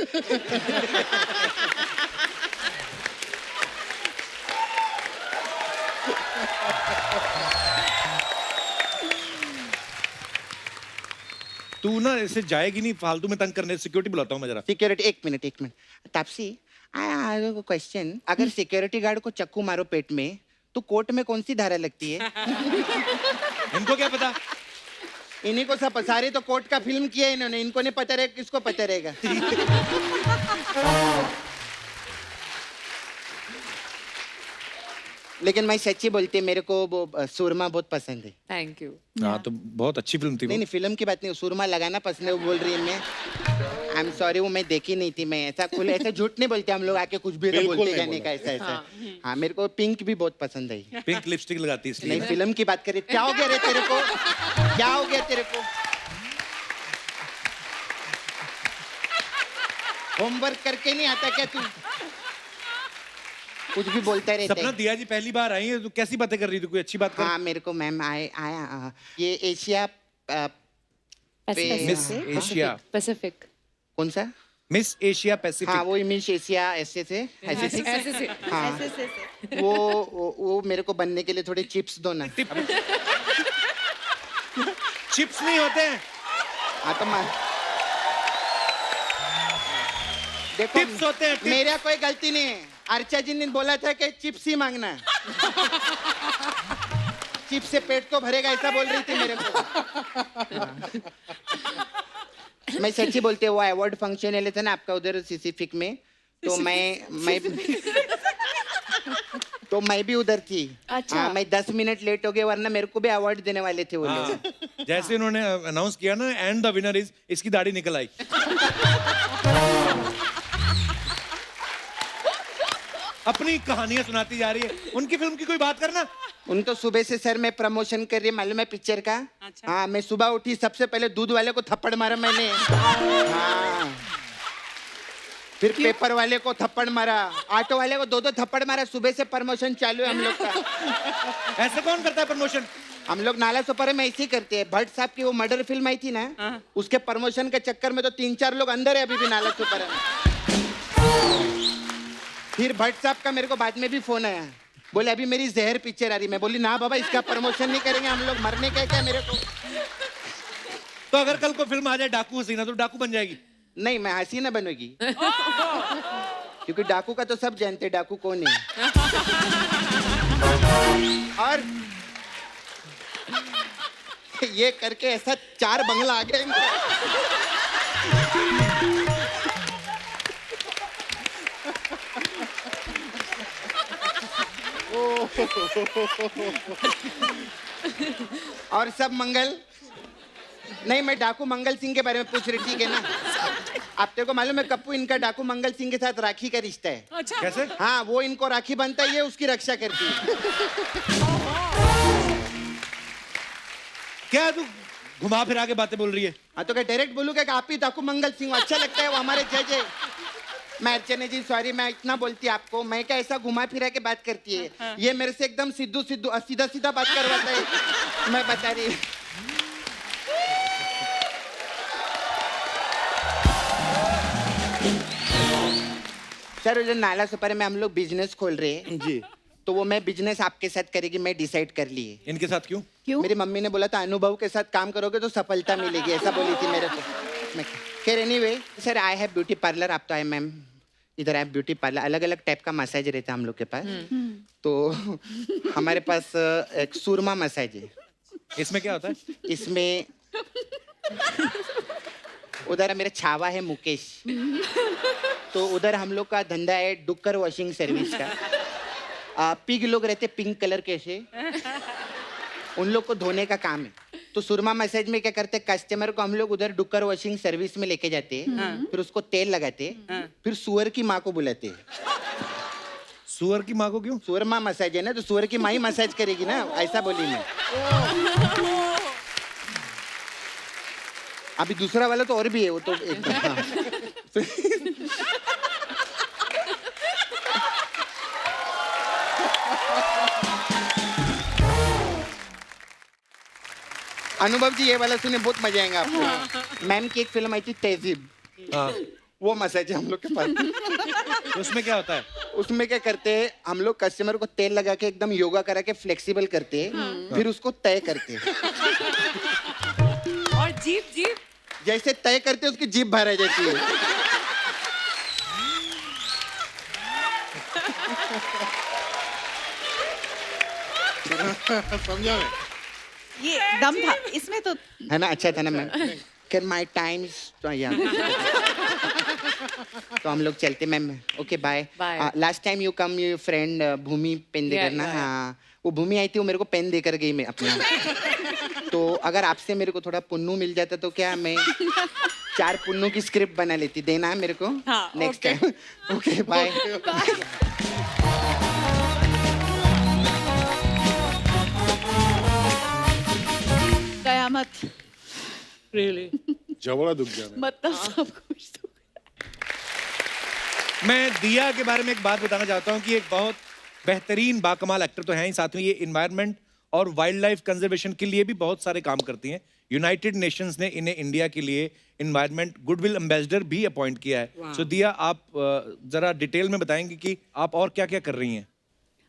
[SPEAKER 1] तू ना ऐसे जाएगी नहीं फालतू में तंग करने। सिक्योरिटी बुलाता हूँ मैं जरा।
[SPEAKER 14] सिक्योरिटी, एक minute. Taapsee, I have a question. अगर सिक्योरिटी गार्ड को चक्कू मारो पेट में तो कोर्ट में कौन सी धारा लगती है?
[SPEAKER 1] इनको क्या पता?
[SPEAKER 14] इन्हीं को सब, सारे तो कोर्ट का फिल्म किया है इन्होंने, इनको नहीं पता रहेगा, किसको पता रहेगा? लेकिन मैं सच्ची बोलती, मेरे को वो सुरमा बहुत पसंद है।
[SPEAKER 2] Thank you.
[SPEAKER 1] हाँ तो बहुत अच्छी फिल्म थी वो।
[SPEAKER 14] नहीं, फिल्म की बात नहीं, सुरमा लगाना पसंद है वो बोल रही है। मैं आई एम सॉरी, वो मैं देखी नहीं थी। मैं ऐसा ऐसा झूठ नहीं बोलते हम लोग, आके कुछ भी नहीं बोलते जाने का, ऐसा। हाँ, मेरे को पिंक भी बहुत पसंद है।
[SPEAKER 1] पिंक लिपस्टिक लगाती है इसलिए।
[SPEAKER 14] नहीं, फिल्म की बात करें। क्या हो गया रे तेरे को? क्या हो गया तेरे को? होमवर्क करके नहीं आता क्या तू? कुछ भी बोलता रहता
[SPEAKER 1] सपना, दिया जी पहली बार आई है, तू कैसी बातें कर रही थी? कोई अच्छी बात कर।
[SPEAKER 14] हाँ, मेरे को मैम आया ये एशिया
[SPEAKER 1] मिस एशिया
[SPEAKER 2] पैसिफिक।
[SPEAKER 14] कौन सा?
[SPEAKER 1] Miss Asia Pacific.
[SPEAKER 14] हाँ, वो मिस एशिया ऐसे से। हाँ,
[SPEAKER 8] ऐसे।
[SPEAKER 14] वो मेरे को बनने के लिए थोड़े चिप्स दो ना।
[SPEAKER 1] चिप्स नहीं होते हैं।
[SPEAKER 14] हाँ तो देखो,
[SPEAKER 1] टिप्स होते हैं, टिप्स।
[SPEAKER 14] मेरा कोई गलती नहीं है। अर्चा जी ने बोला था कि चिप्स ही मांगना है। चिप्स से पेट तो भरेगा, ऐसा बोल रही थी मेरे को। मैं सच्ची बोलती हूँ, वो अवार्ड फंक्शन है था ना आपका उधर सिसिफिक में, तो मैं भी उधर थी।
[SPEAKER 8] अच्छा।
[SPEAKER 14] हाँ, मैं 10 मिनट लेट हो गया, वरना मेरे को भी अवार्ड देने वाले थे वो लोग।
[SPEAKER 1] हाँ, जैसे उन्होंने अनाउंस किया ना, एंड द विनर इज, इसकी दाढ़ी निकल आई। अपनी कहानियां सुनाती जा रही है। उनकी फिल्म की कोई बात करना।
[SPEAKER 14] उन तो सुबह से सर मैं प्रमोशन कर रही, मालूम है पिक्चर का।
[SPEAKER 7] अच्छा।
[SPEAKER 14] हाँ, मैं सुबह उठी, सबसे पहले दूध वाले को थप्पड़ मारा मैंने। हाँ, फिर पेपर वाले को थप्पड़ मारा, ऑटो वाले को 2-2 थप्पड़ मारा। सुबह से प्रमोशन चालू है हम लोग का।
[SPEAKER 1] ऐसे कौन करता है प्रमोशन?
[SPEAKER 14] हम लोग नाला सोपारे में ऐसे ही करते हैं। भट्ट साहब की वो मर्डर फिल्म आई थी ना, उसके प्रमोशन के चक्कर में तो 3-4 लोग अंदर है अभी भी नाला सोपारे में। फिर भट्ट साहब का मेरे को बाद में भी फोन आया, बोले अभी मेरी जहर पिक्चर आ रही। मैं बोली ना बाबा, इसका प्रमोशन नहीं करेंगे हम लोग, मरने का क्या मेरे को।
[SPEAKER 1] तो अगर कल को फिल्म आ जाए डाकू हसीना, तो डाकू बन जाएगी?
[SPEAKER 14] नहीं, मैं हसीना बनूंगी। क्योंकि डाकू का तो सब जानते हैं डाकू कौन है। और ये करके ऐसा 4 बंगला आ गया इनको। और सब मंगल नहीं, मैं डाकू मंगल सिंह के बारे में पूछ रही, ठीक है ना? आप तेरे को मालूम है कप्पू, इनका डाकू मंगल सिंह के साथ राखी का रिश्ता है।
[SPEAKER 7] अच्छा।
[SPEAKER 1] कैसे?
[SPEAKER 14] हाँ, वो इनको राखी बनता है, ये उसकी रक्षा करती है।
[SPEAKER 1] क्या तू घुमा फिरा के बातें बोल रही है?
[SPEAKER 14] हाँ तो क्या डायरेक्ट बोलूँगा कि आप ही डाकू मंगल सिंह, अच्छा लगता है, वो हमारे जज है। मैं अर्चना जी सॉरी, मैं इतना बोलती आपको, मैं क्या ऐसा घुमा फिरा के बात करती है। ये मेरे से एकदम सीधा सीधा बात करवाता है। मैं बता रही सर वो जो नाला सुपर में हम लोग बिजनेस खोल रहे हैं
[SPEAKER 1] जी।
[SPEAKER 14] तो वो मैं बिजनेस आपके साथ करेगी मैं डिसाइड कर ली है।
[SPEAKER 1] इनके साथ क्यों?
[SPEAKER 8] क्यों?
[SPEAKER 14] मेरी मम्मी ने बोला था अनुभव के साथ काम करोगे तो सफलता मिलेगी, ऐसा बोली थी मेरे को। मैं खैर anyway sir I have beauty parlour. आप तो आए मैम, इधर आई ब्यूटी पार्लर, अलग अलग टाइप का मसाज रहता है हम लोग के पास। तो हमारे पास एक सुरमा मसाज है।
[SPEAKER 1] इसमें क्या होता है?
[SPEAKER 14] इसमें उधर मेरा छावा है मुकेश, तो उधर हम लोग का धंधा है डुक्कर वॉशिंग सर्विस का। पिग लोग रहते पिंक कलर के ऐसे, उन लोग को धोने का काम है। तो सुरमा मसाज में क्या करते हैं, कस्टमर को हम लोग उधर डुक्कर वॉशिंग सर्विस में लेके जाते हैं, फिर उसको तेल लगाते हैं, फिर सुअर की माँ को बुलाते हैं।
[SPEAKER 1] सुअर की माँ को क्यों?
[SPEAKER 14] सुअर माँ मसाज है ना, तो सुअर की माँ ही मसाज करेगी ना, ऐसा बोली मैं। अभी दूसरा वाला तो और भी है, वो तो एकदम हाँ। अनुभव जी ये वाला सुने बहुत मजा आएगा आपको। मैम की एक फिल्म आई थी तेजीब,
[SPEAKER 1] हाँ।
[SPEAKER 14] वो मसाज है हम लोग के पास।
[SPEAKER 1] तो उसमें क्या होता है?
[SPEAKER 14] उसमें क्या करते हैं हम लोग, कस्टमर को तेल लगा के एकदम योगा करा के फ्लेक्सिबल करते हैं, फिर उसको तय करते हैं।
[SPEAKER 2] और जीप जीप
[SPEAKER 14] जैसे तय करते हैं उसकी जीभ बाहर आ जाती है।
[SPEAKER 12] समझा मैं?
[SPEAKER 8] ये दम था इसमें तो।
[SPEAKER 14] है ना, अच्छा था ना मैम। कैन माई टाइम्स तो या तो हम लोग चलते ma'am. Okay bye.
[SPEAKER 2] Bye.
[SPEAKER 14] Last time you come you friend Bhumi pen देकर ना। हाँ वो भूमि आई थी, वो मेरे को पेन देकर गई मैं अपना। तो अगर आपसे मेरे को थोड़ा पुन्नू मिल जाता तो क्या मैं 4 पुन्नू की स्क्रिप्ट बना लेती। देना है मेरे को नेक्स्ट टाइम। Okay bye.
[SPEAKER 8] कयामत
[SPEAKER 7] रियली
[SPEAKER 12] जबड़ा दुख गया मैं।
[SPEAKER 8] मतलब सब कुछ तो।
[SPEAKER 1] मैं दिया के बारे में एक बात बताना चाहता हूँ कि एक बहुत बेहतरीन बाकमाल एक्टर तो है ही, साथ में ये इन्वायरमेंट और वाइल्ड लाइफ कंजर्वेशन के लिए भी बहुत सारे काम करती हैं। यूनाइटेड नेशंस ने इन्हें इंडिया के लिए इन्वायरमेंट गुडविल एम्बेसडर भी अपॉइंट किया है। सो दिया आप जरा डिटेल में बताएंगे कि आप और क्या क्या कर रही हैं?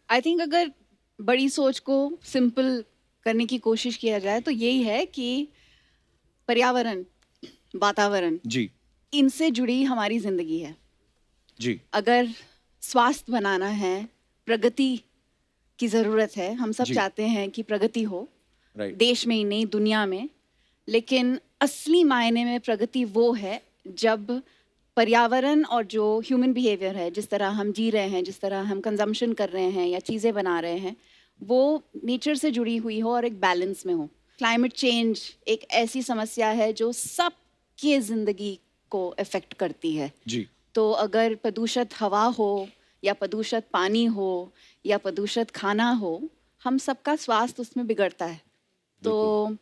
[SPEAKER 6] आई थिंक अगर बड़ी सोच को सिंपल करने की कोशिश किया जाए तो यही है कि पर्यावरण, वातावरण,
[SPEAKER 1] जी
[SPEAKER 6] इनसे जुड़ी हमारी जिंदगी है।
[SPEAKER 1] जी
[SPEAKER 6] अगर स्वास्थ्य बनाना है, प्रगति की जरूरत है, हम सब
[SPEAKER 1] जी।
[SPEAKER 6] चाहते हैं कि प्रगति हो
[SPEAKER 1] राइट।
[SPEAKER 6] देश में ही नहीं दुनिया में, लेकिन असली मायने में प्रगति वो है जब पर्यावरण और जो ह्यूमन बिहेवियर है, जिस तरह हम जी रहे हैं, जिस तरह हम कंजम्पशन कर रहे हैं या चीज़ें बना रहे हैं, वो नेचर से जुड़ी हुई हो और एक बैलेंस में हो। क्लाइमेट चेंज एक ऐसी समस्या है जो सबके ज़िंदगी को अफेक्ट करती है।
[SPEAKER 1] जी
[SPEAKER 6] तो अगर प्रदूषित हवा हो या प्रदूषित पानी हो या प्रदूषित खाना हो, हम सबका स्वास्थ्य उसमें बिगड़ता है। तो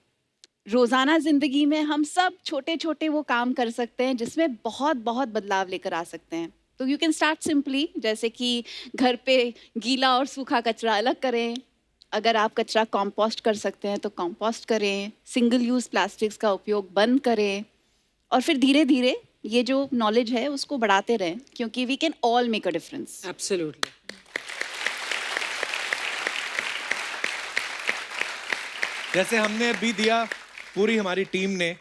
[SPEAKER 6] रोज़ाना ज़िंदगी में हम सब छोटे छोटे वो काम कर सकते हैं जिसमें बहुत बहुत बदलाव लेकर आ सकते हैं। तो यू कैन स्टार्ट सिंपली, जैसे कि घर पे गीला और सूखा कचरा अलग करें। अगर आप कचरा कंपोस्ट कर सकते हैं तो कंपोस्ट करें, सिंगल यूज़ प्लास्टिक्स का उपयोग बंद करें, और फिर धीरे धीरे ये जो नॉलेज है उसको बढ़ाते रहें, क्योंकि we can all make a difference.
[SPEAKER 7] Absolutely.
[SPEAKER 1] जैसे हमने अभी दिया, पूरी हमारी टीम ने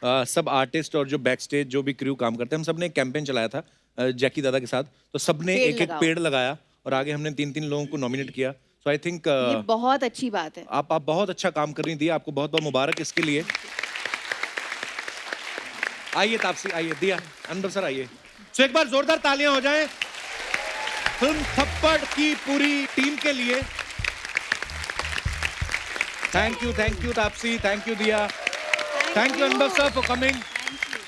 [SPEAKER 1] सब आर्टिस्ट और जो बैक स्टेज जो भी क्रू काम करते हैं, हम सब ने एक कैंपेन चलाया था जैकी दादा के साथ। तो सबने
[SPEAKER 6] पेड़
[SPEAKER 1] एक एक
[SPEAKER 6] लगाओ।
[SPEAKER 1] पेड़ लगाया और आगे हमने 3-3 लोगों को नॉमिनेट किया। सो आई थिंक
[SPEAKER 6] ये बहुत अच्छी बात है।
[SPEAKER 1] आप बहुत अच्छा काम कर रही थी, आपको बहुत बहुत मुबारक इसके लिए। आइए तापसी, आइए दिया, अनवर सर आइए। सो एक बार जोरदार तालियां हो जाएं फिल्म थप्पड़ की पूरी टीम के लिए। Thank you Taapsee, thank you Dia, thank you Anwar sir for coming.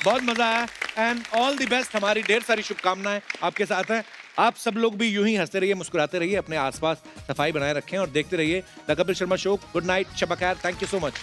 [SPEAKER 1] बहुत मजा आया एंड ऑल द बेस्ट। हमारी ढेर सारी शुभकामनाएं आपके साथ हैं। आप सब लोग भी यूं ही हंसते रहिए, मुस्कुराते रहिए, अपने आसपास सफाई बनाए रखें और देखते रहिए the Kapil Sharma show. Good night, शब खैर, थैंक यू सो मच।